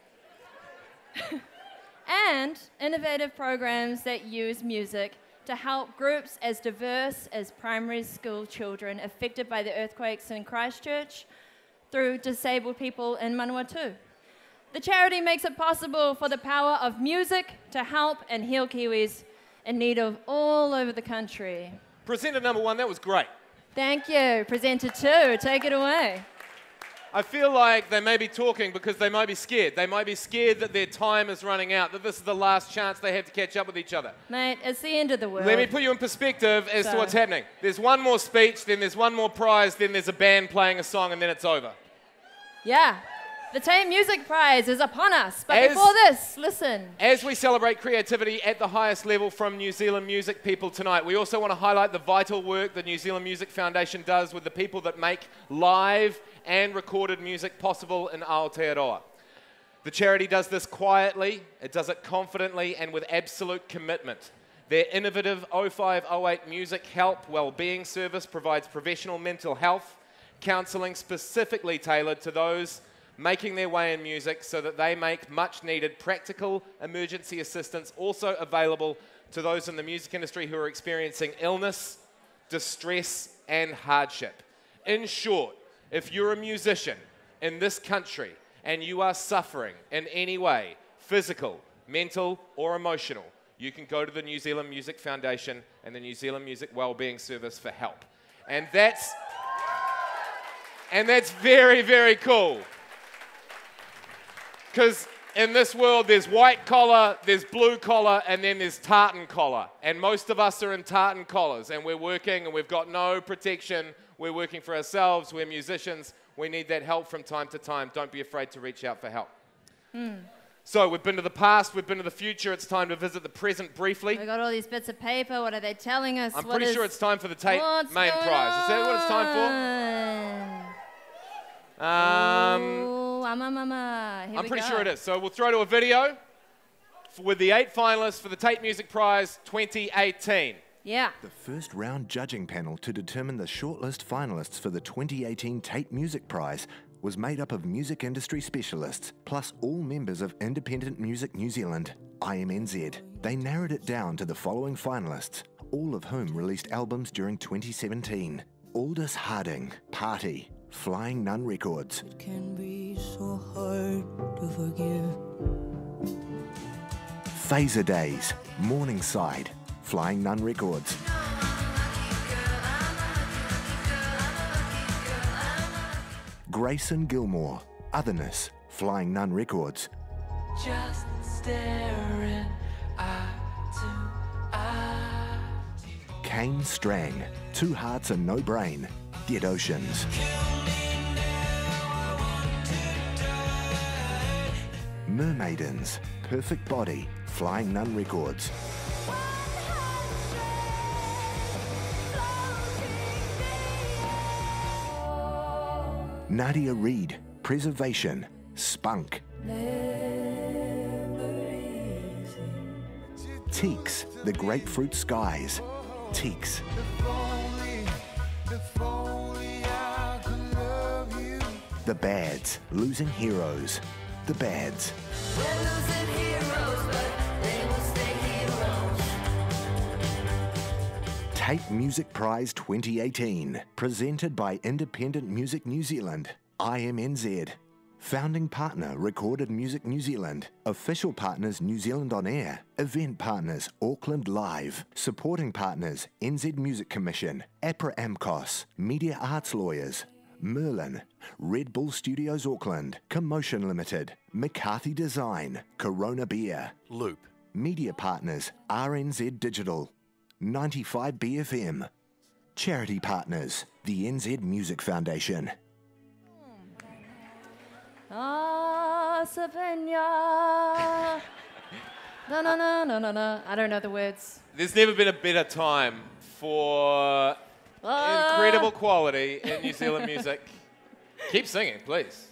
[SPEAKER 3] And innovative programs that use music to help groups as diverse as primary school children affected by the earthquakes in Christchurch through disabled people in Manawatu. The charity makes it possible for the power of music to help and heal Kiwis in need of all over the country.
[SPEAKER 2] Presenter number one, that was great.
[SPEAKER 3] Thank you. Presenter two, take it away.
[SPEAKER 2] I feel like they may be talking because they might be scared. They might be scared that their time is running out, that this is the last chance they have to catch up with each other.
[SPEAKER 3] Mate, it's the end of the world.
[SPEAKER 2] Let me put you in perspective as to
[SPEAKER 3] So-
[SPEAKER 2] what's happening. There's one more speech, then there's one more prize, then there's a band playing a song, and then it's over.
[SPEAKER 3] Yeah. The Taite Music Prize is upon us. But
[SPEAKER 2] As-
[SPEAKER 3] before this, listen.
[SPEAKER 2] As we celebrate creativity at the highest level from New Zealand music people tonight, we also want to highlight the vital work the New Zealand Music Foundation does with the people that make live and recorded music possible in Aotearoa. The charity does this quietly, it does it confidently and with absolute commitment. Their innovative 0508 Music Help Wellbeing Service provides professional mental health counselling specifically tailored to those making their way in music so that they make much needed practical emergency assistance also available to those in the music industry who are experiencing illness, distress and hardship. In short, if you're a musician in this country and you are suffering in any way, physical, mental or emotional, you can go to the New Zealand Music Foundation and the New Zealand Music Wellbeing Service for help. And that's very, very cool. Because in this world, there's white collar, there's blue collar, and then there's tartan collar. And most of us are in tartan collars, and we're working, and we've got no protection. We're working for ourselves. We're musicians. We need that help from time to time. Don't be afraid to reach out for help. So we've been to the past, we've been to the future. It's time to visit the present briefly.
[SPEAKER 3] We got all these bits of paper. What are they telling us?
[SPEAKER 2] I'm pretty sure it's time for the Tate main prize. Is that what it's time for? I'm pretty sure it is. So we'll throw to a video with the 8 finalists for the Tate Music Prize 2018.
[SPEAKER 3] Yeah.
[SPEAKER 8] The first round judging panel to determine the shortlist finalists for the 2018 Tate Music Prize was made up of music industry specialists, plus all members of Independent Music New Zealand, IMNZ. They narrowed it down to the following finalists, all of whom released albums during 2017. Aldous Harding, Party, Flying Nun Records.
[SPEAKER 18] It can be so hard to forgive.
[SPEAKER 8] Fazerdaze, Morningside, Flying Nun Records. Grayson Gilmour, Otherness, Flying Nun Records.
[SPEAKER 18] Just staring eye to eye.
[SPEAKER 8] Kane Strang, Two Hearts and No Brain, Dead Oceans. Mermaidens, Perfect Body, Flying Nun Records. Nadia Reid, Preservation, Spunk. TEEKS, The Grapefruit Skies, TEEKS. The Bads, Losing Heroes, The Bads. Tate Music Prize 2018, presented by Independent Music New Zealand, IMNZ. Founding partner, Recorded Music New Zealand. Official partners, New Zealand On Air. Event partners, Auckland Live. Supporting partners, NZ Music Commission, APRA AMCOS, Media Arts Lawyers, Merlin, Red Bull Studios Auckland, Commotion Limited, McCarthy Design, Corona Beer, Loop. Media partners, RNZ Digital, 95 BFM. Charity partners, the NZ Music Foundation.
[SPEAKER 3] Sapenya. No. I don't know the words.
[SPEAKER 2] There's never been a better time for incredible quality in New Zealand music. Keep singing, please.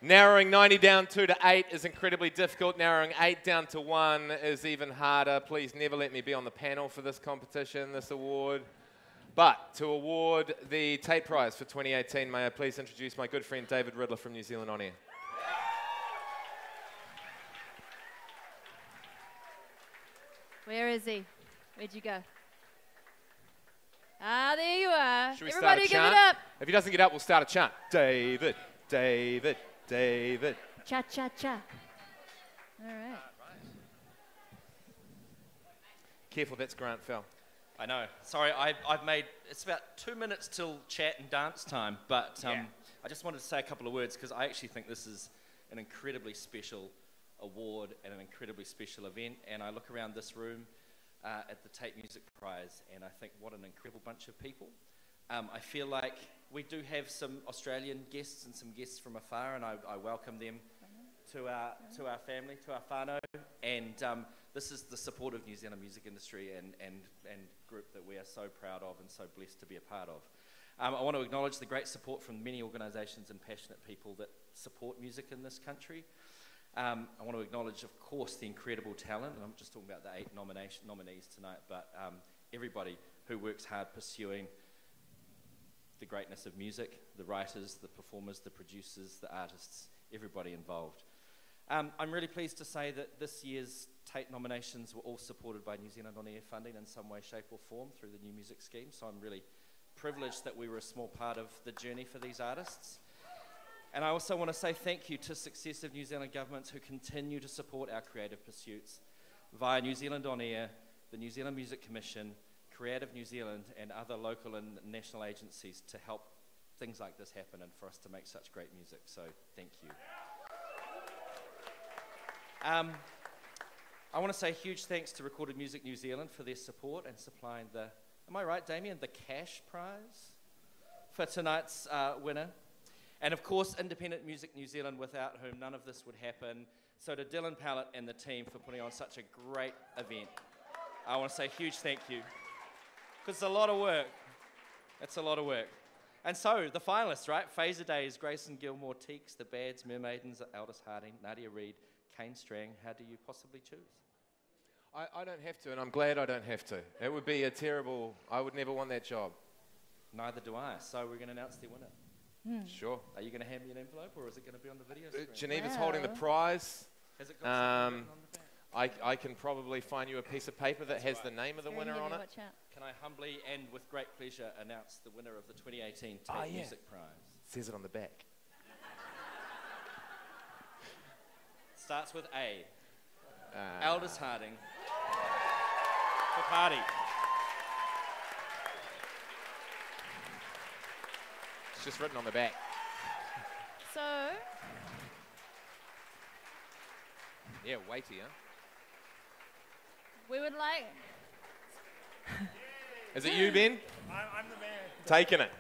[SPEAKER 2] Narrowing 90 down 2 to 8 is incredibly difficult. Narrowing 8 down to 1 is even harder. Please never let me be on the panel for this competition, this award. But to award the Tate Prize for 2018, may I please introduce my good friend David Riddler from New Zealand On Air.
[SPEAKER 3] Where is he? Where'd you go? Ah, there you are.
[SPEAKER 2] Should we
[SPEAKER 3] Everybody
[SPEAKER 2] start a
[SPEAKER 3] give
[SPEAKER 2] chant?
[SPEAKER 3] it up.
[SPEAKER 2] If he doesn't get up, we'll start a chant. David, David, David.
[SPEAKER 3] Cha, cha, cha. All right.
[SPEAKER 2] Careful, that's Grant Fell.
[SPEAKER 19] I know. Sorry, I've made, it's about 2 minutes till chat and dance time, but I just wanted to say a couple of words because I actually think this is an incredibly special award and an incredibly special event, and I look around this room at the Tate Music Prize and I think what an incredible bunch of people. I feel like we do have some Australian guests and some guests from afar, and I welcome them to our family, to our whānau, and this is the supportive New Zealand music industry and group that we are so proud of and so blessed to be a part of. I want to acknowledge the great support from many organisations and passionate people that support music in this country. I want to acknowledge, of course, the incredible talent, and I'm just talking about the 8 nominees tonight, but everybody who works hard pursuing the greatness of music, the writers, the performers, the producers, the artists, everybody involved. I'm really pleased to say that this year's Taite nominations were all supported by New Zealand On Air funding in some way, shape or form through the New Music Scheme, so I'm really privileged that we were a small part of the journey for these artists. And I also want to say thank you to successive New Zealand governments who continue to support our creative pursuits via New Zealand On Air, the New Zealand Music Commission, Creative New Zealand and other local and national agencies to help things like this happen and for us to make such great music. So thank you. I want to say huge thanks to Recorded Music New Zealand for their support and supplying the, am I right, Damien, the cash prize for tonight's winner. And of course, Independent Music New Zealand, without whom none of this would happen. So to Dylan Pallett and the team for putting on such a great event. I want to say a huge thank you. Because it's a lot of work. It's a lot of work. And so, the finalists, right? Fazerdaze, Grayson Gilmour, TEEKS, The Bads, Mermaidens, Aldous Harding, Nadia Reid, Kane Strang. How do you possibly choose?
[SPEAKER 2] I don't have to, and I'm glad I don't have to. It would be a terrible... I would never want that job.
[SPEAKER 19] Neither do I. So we're going to announce the winner.
[SPEAKER 2] Sure.
[SPEAKER 19] Are you going to hand me an envelope, or is it going to be on the video screen?
[SPEAKER 2] Geneva's holding the prize.
[SPEAKER 19] Has it got something written on the back?
[SPEAKER 2] I can probably find you a piece of paper that has the name of the winner on it.
[SPEAKER 19] Can I humbly and with great pleasure announce the winner of the 2018 Taite Music Prize?
[SPEAKER 2] It says it on the back.
[SPEAKER 19] Starts with A. Aldous Harding for Party.
[SPEAKER 2] It's just written on the back.
[SPEAKER 3] So...
[SPEAKER 2] Yeah, weighty, huh?
[SPEAKER 3] We would like...
[SPEAKER 2] Is it you, Ben?
[SPEAKER 7] I'm the man.
[SPEAKER 2] Taking it.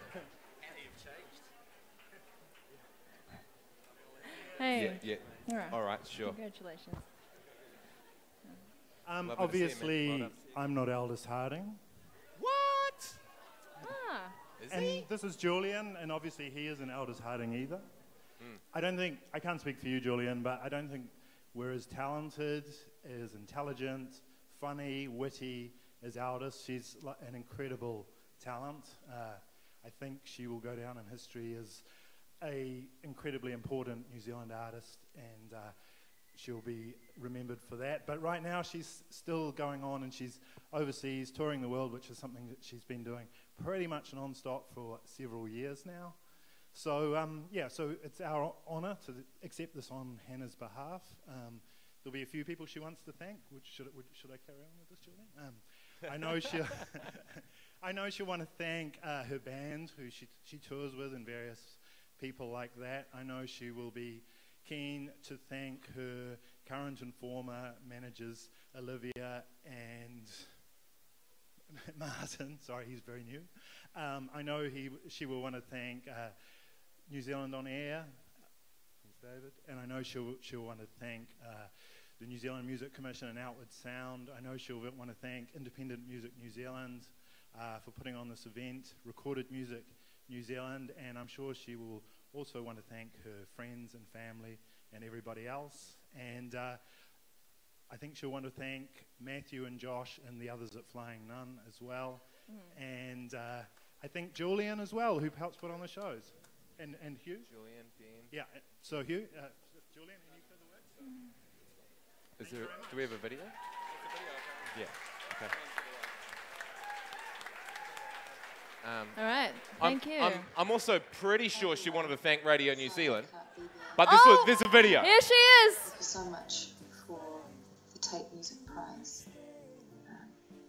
[SPEAKER 3] Hey.
[SPEAKER 2] Yeah. All right, sure.
[SPEAKER 3] Congratulations.
[SPEAKER 7] Obviously, I'm not Aldous Harding.
[SPEAKER 2] What?
[SPEAKER 3] Ah.
[SPEAKER 7] And this is Julian, and obviously he isn't Aldous Harding either. I can't speak for you, Julian, but I don't think we're as talented, as intelligent, funny, witty as Aldous. She's an incredible talent. I think she will go down in history as an incredibly important New Zealand artist, and she'll be remembered for that. But right now she's still going on, and she's overseas touring the world, which is something that she's been doing pretty much non-stop for several years now. So so it's our honour to accept this on Hannah's behalf. There'll be a few people she wants to thank. Should I carry on with this, Julian? I know she'll want to thank her band, who she tours with, and various people like that. I know she will be keen to thank her current and former managers, Olivia and Martin. Sorry, he's very new. I know she will want to thank New Zealand On Air, David, and I know she'll want to thank the New Zealand Music Commission and Outward Sound. I know she'll want to thank Independent Music New Zealand for putting on this event, Recorded Music New Zealand, and I'm sure she will also want to thank her friends and family and everybody else. And I think she'll want to thank Matthew and Josh and the others at Flying Nun as well. And I think Julian as well, who helps put on the shows. And Hugh?
[SPEAKER 2] Julian, Ben.
[SPEAKER 7] Yeah, so Hugh, Julian, any further words?
[SPEAKER 2] Do we have a video? Yeah, okay.
[SPEAKER 3] All right, thank you.
[SPEAKER 2] I'm also pretty sure she wanted to thank Radio New Zealand, but this is a video.
[SPEAKER 3] Here she is.
[SPEAKER 20] Thank you so much for the Taite Music Prize.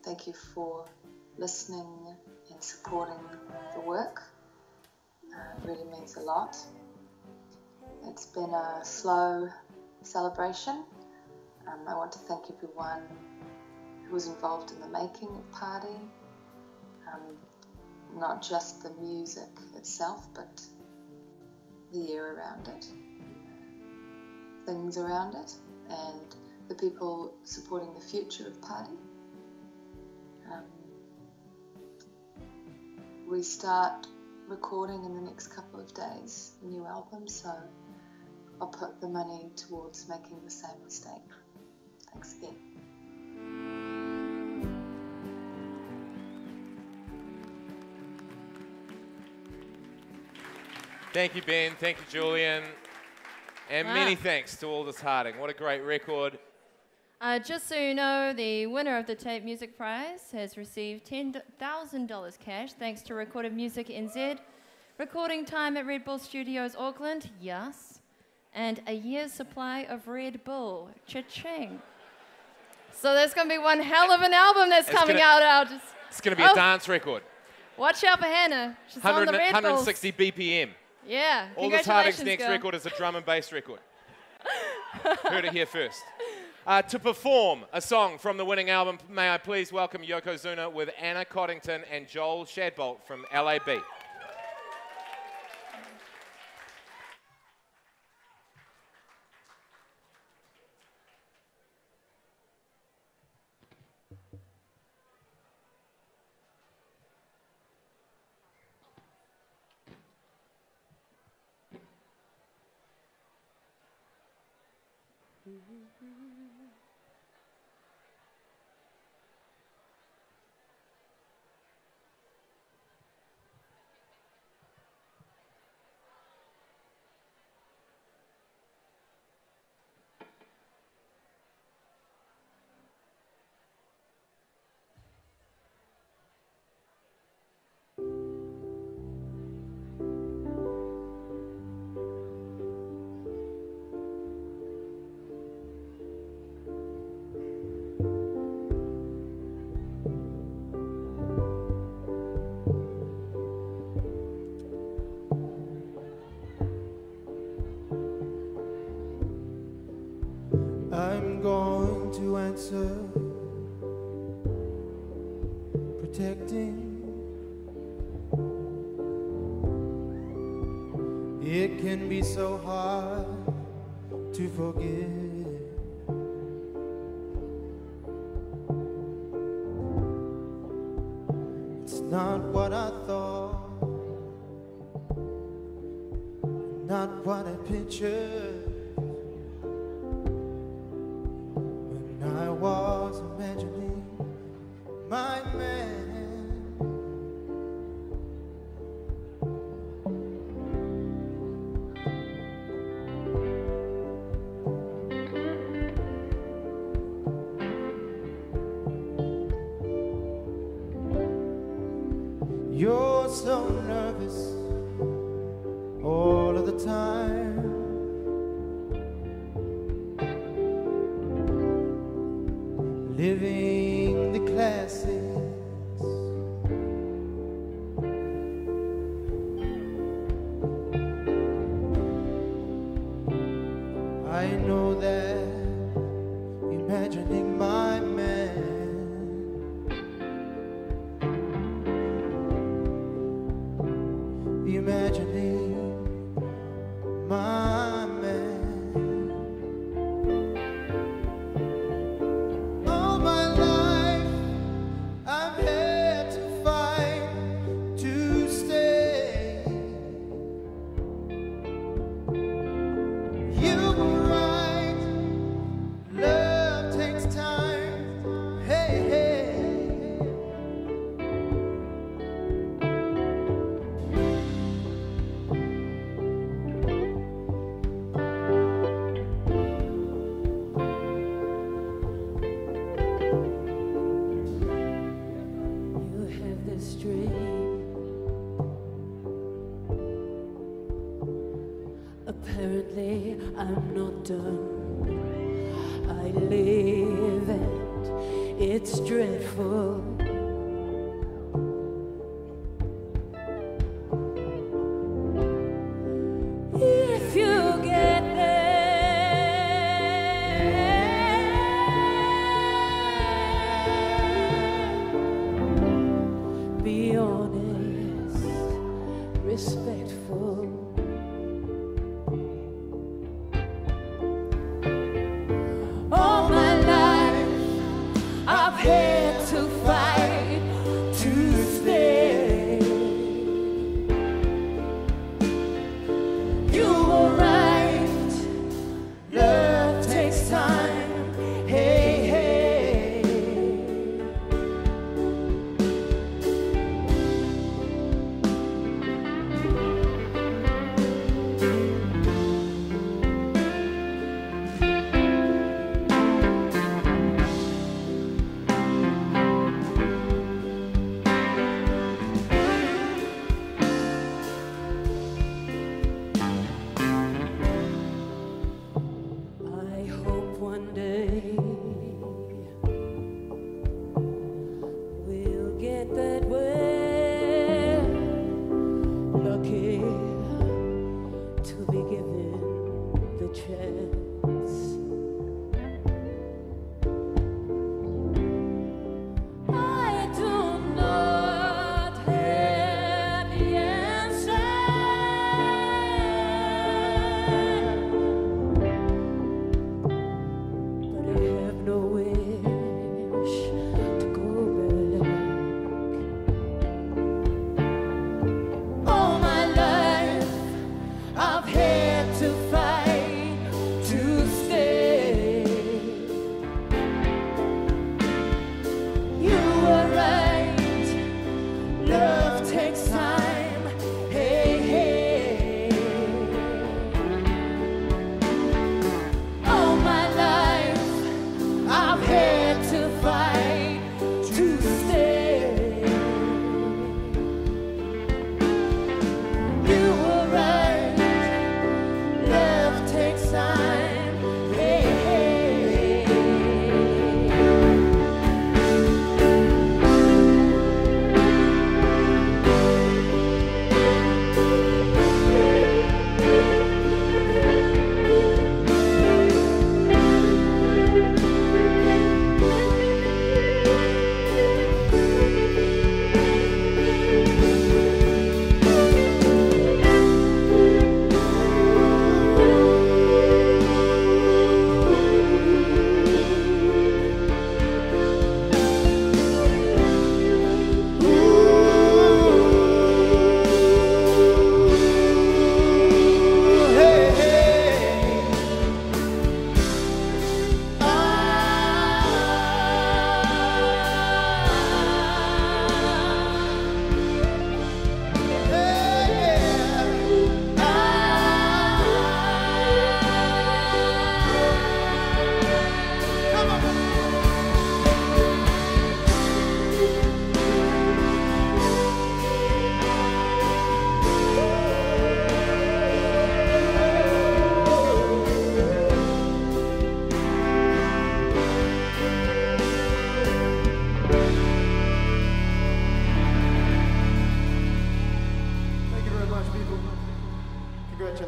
[SPEAKER 20] Thank you for listening and supporting the work. It really means a lot. It's been a slow celebration. I want to thank everyone who was involved in the making of Party. Not just the music itself, but the year around it, things around it, and the people supporting the future of Party. We start recording in the next couple of days, a new album, so I'll put the money towards making the same mistake. Thanks again.
[SPEAKER 2] Thank you, Ben. Thank you, Julian. And
[SPEAKER 3] Wow.
[SPEAKER 2] many thanks to Aldous Harding. What a great record.
[SPEAKER 3] Just so you know, the winner of the Tape Music Prize has received $10,000 cash thanks to Recorded Music NZ, recording time at Red Bull Studios Auckland, yes, and a year's supply of Red Bull, cha-ching. So there's going to be one hell of an album that's coming out.
[SPEAKER 2] It's going to be a dance record.
[SPEAKER 3] Watch out for Hannah. She's on the Red Bulls.
[SPEAKER 2] 160 BPM.
[SPEAKER 3] Yeah,
[SPEAKER 2] Aldous Harding's
[SPEAKER 3] congratulations,
[SPEAKER 2] next
[SPEAKER 3] girl.
[SPEAKER 2] record is a drum and bass record. Heard it here first. To perform a song from the winning album, may I please welcome Yokozuna with Anna Coddington and Joel Shadbolt from LAB.
[SPEAKER 18] I'm going to answer, protecting. It can be so hard to forgive. It's not what I thought, not what I pictured. I was imagining my man. You're so nervous all of the time. Living the classics. I know that imagining my man, imagining my man. All my life I've had to fight to stay. You were right, love takes time. Hey, hey. You have this dream. Apparently, I'm not done. I live and it's dreadful. If you get there, be honest, respectful. All my life I've had to fight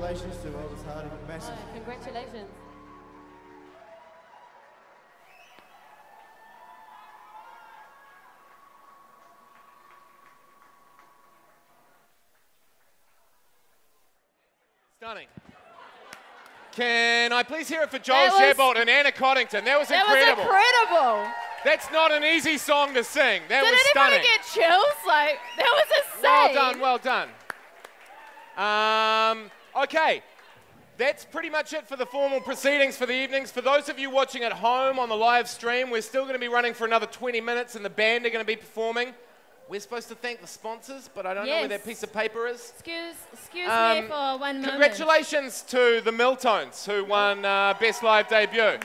[SPEAKER 18] congratulations to Aldous Harding. Massive.
[SPEAKER 4] Congratulations.
[SPEAKER 2] Stunning. Can I please hear it for Joel Shebolt and Anna Coddington? That was incredible.
[SPEAKER 3] That was incredible.
[SPEAKER 2] That's not an easy song to sing. That was
[SPEAKER 3] Did
[SPEAKER 2] stunning.
[SPEAKER 3] anybody get chills? Like, that was
[SPEAKER 2] Well
[SPEAKER 3] insane.
[SPEAKER 2] done, well done. Okay, that's pretty much it for the formal proceedings for the evenings. For those of you watching at home on the live stream, we're still going to be running for another 20 minutes and the band are going to be performing. We're supposed to thank the sponsors, but I don't know where that piece of paper is.
[SPEAKER 3] Excuse me for one moment.
[SPEAKER 2] Congratulations to the Milltones, who won Best Live Debut.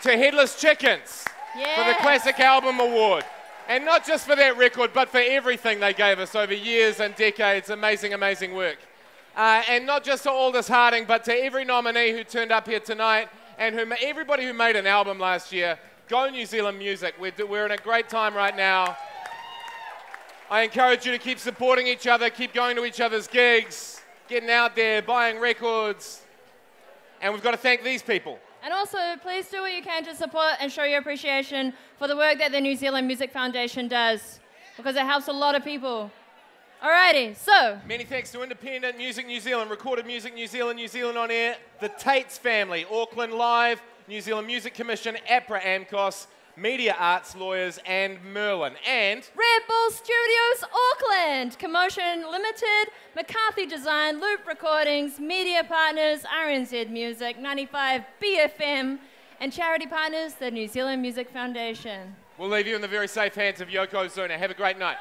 [SPEAKER 2] To Headless Chickens for the Classic Album Award. And not just for that record, but for everything they gave us over years and decades. Amazing, amazing work. And not just to Aldous Harding, but to every nominee who turned up here tonight and everybody who made an album last year. Go New Zealand Music. We're in a great time right now. I encourage you to keep supporting each other, keep going to each other's gigs, getting out there, buying records. And we've got to thank these people.
[SPEAKER 3] And also, please do what you can to support and show your appreciation for the work that the New Zealand Music Foundation does, because it helps a lot of people. Alrighty, so.
[SPEAKER 2] Many thanks to Independent Music New Zealand, Recorded Music New Zealand, New Zealand On Air, the Tates family, Auckland Live, New Zealand Music Commission, APRA AMCOS, Media Arts Lawyers, and Merlin. And
[SPEAKER 3] Red Bull Studios Auckland, Commotion Limited, McCarthy Design, Loop Recordings, Media Partners, RNZ Music, 95 BFM, and charity partners, the New Zealand Music Foundation.
[SPEAKER 2] we'll leave you in the very safe hands of Yokozuna. Have a great night.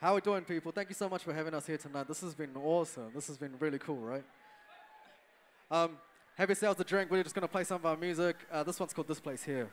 [SPEAKER 16] How are we doing, people? Thank you so much for having us here tonight. This has been awesome. This has been really cool, right? Have yourselves a drink. We're just going to play some of our music. This one's called This Place Here.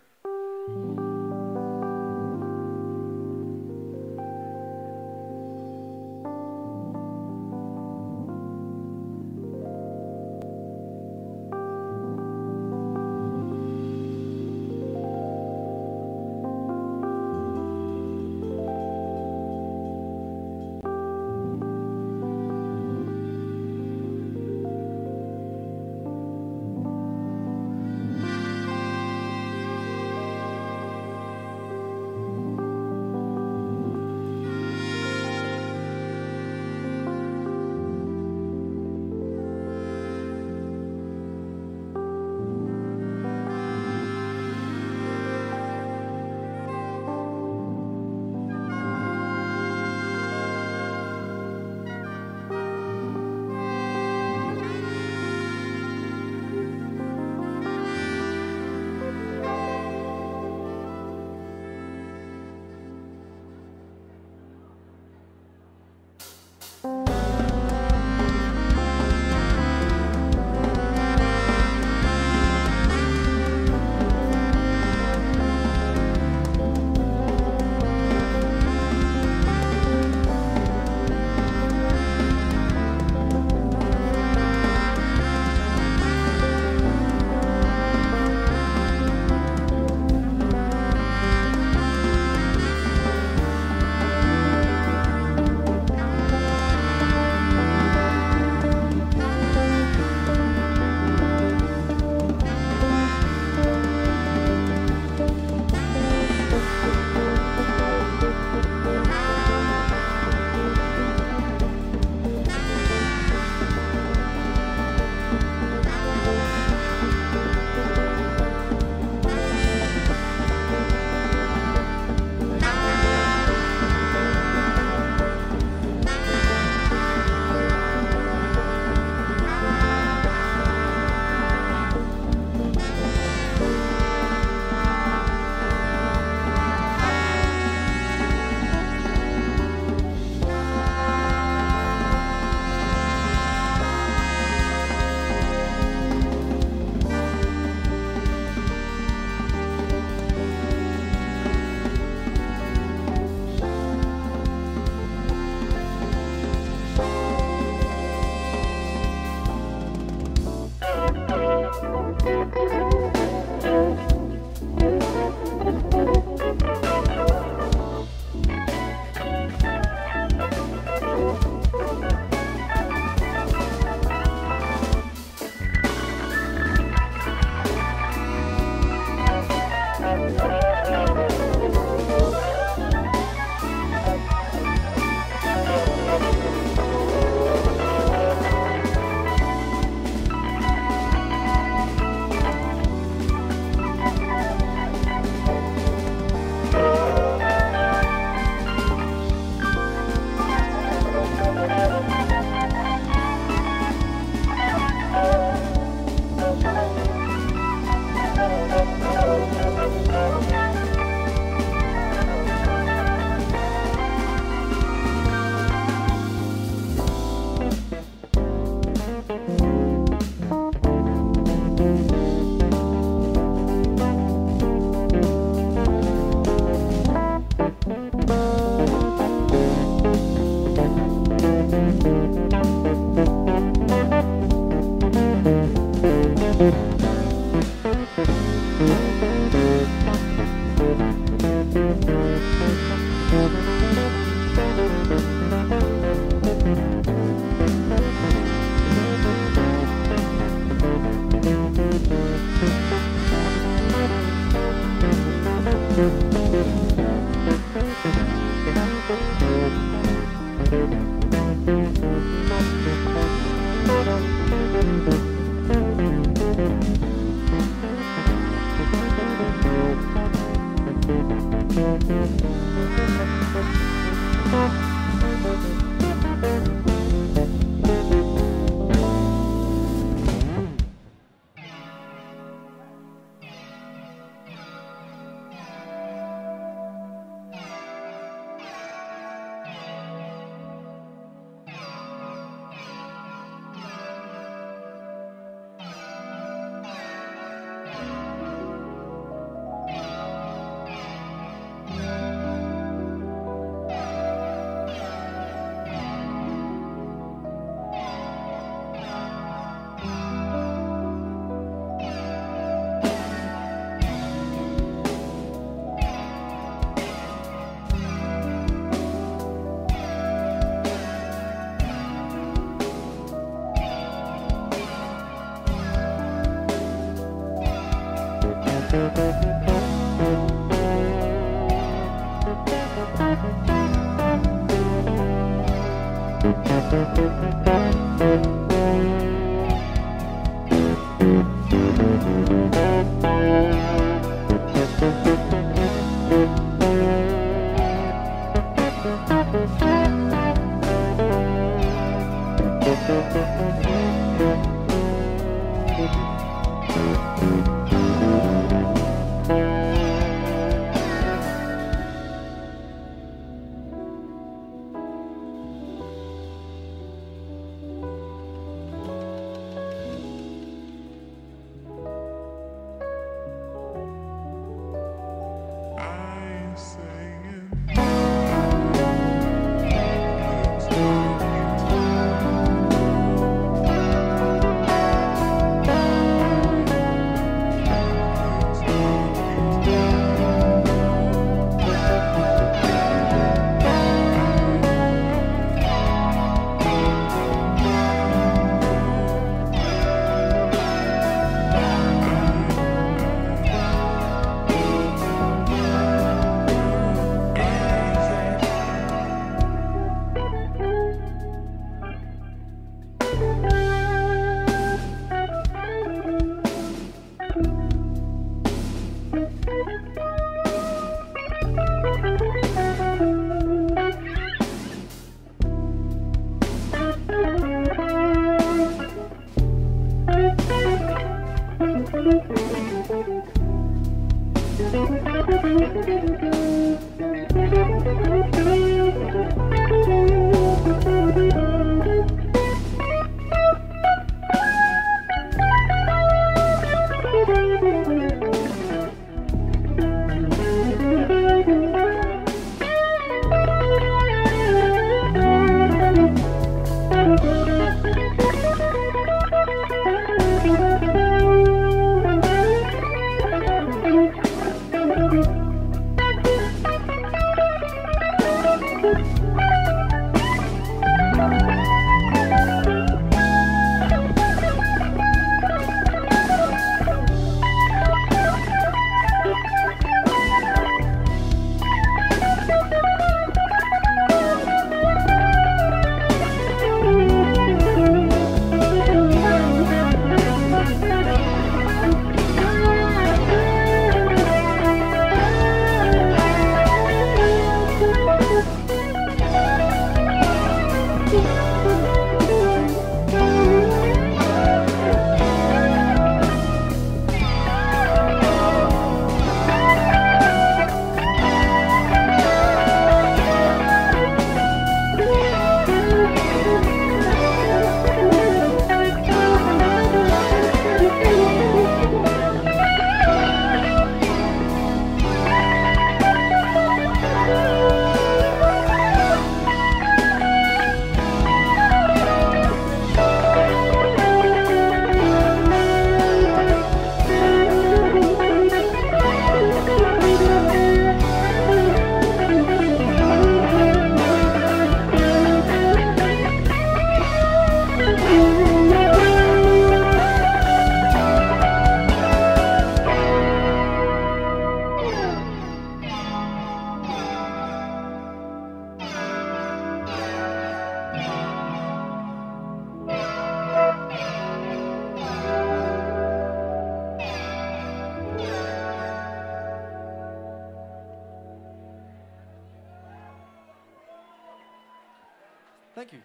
[SPEAKER 16] thank you.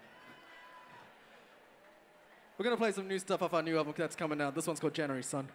[SPEAKER 16] We're going to play some new stuff off our new album that's coming out. This one's called January Sun.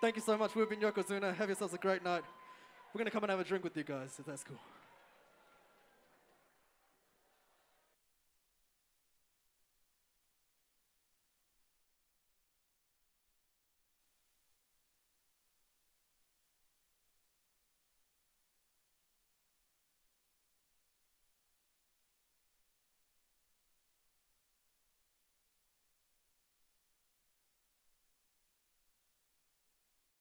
[SPEAKER 21] Thank you so much. We've been Yokozuna. Have yourselves a great night. We're going to come and have a drink with you guys, if that's cool.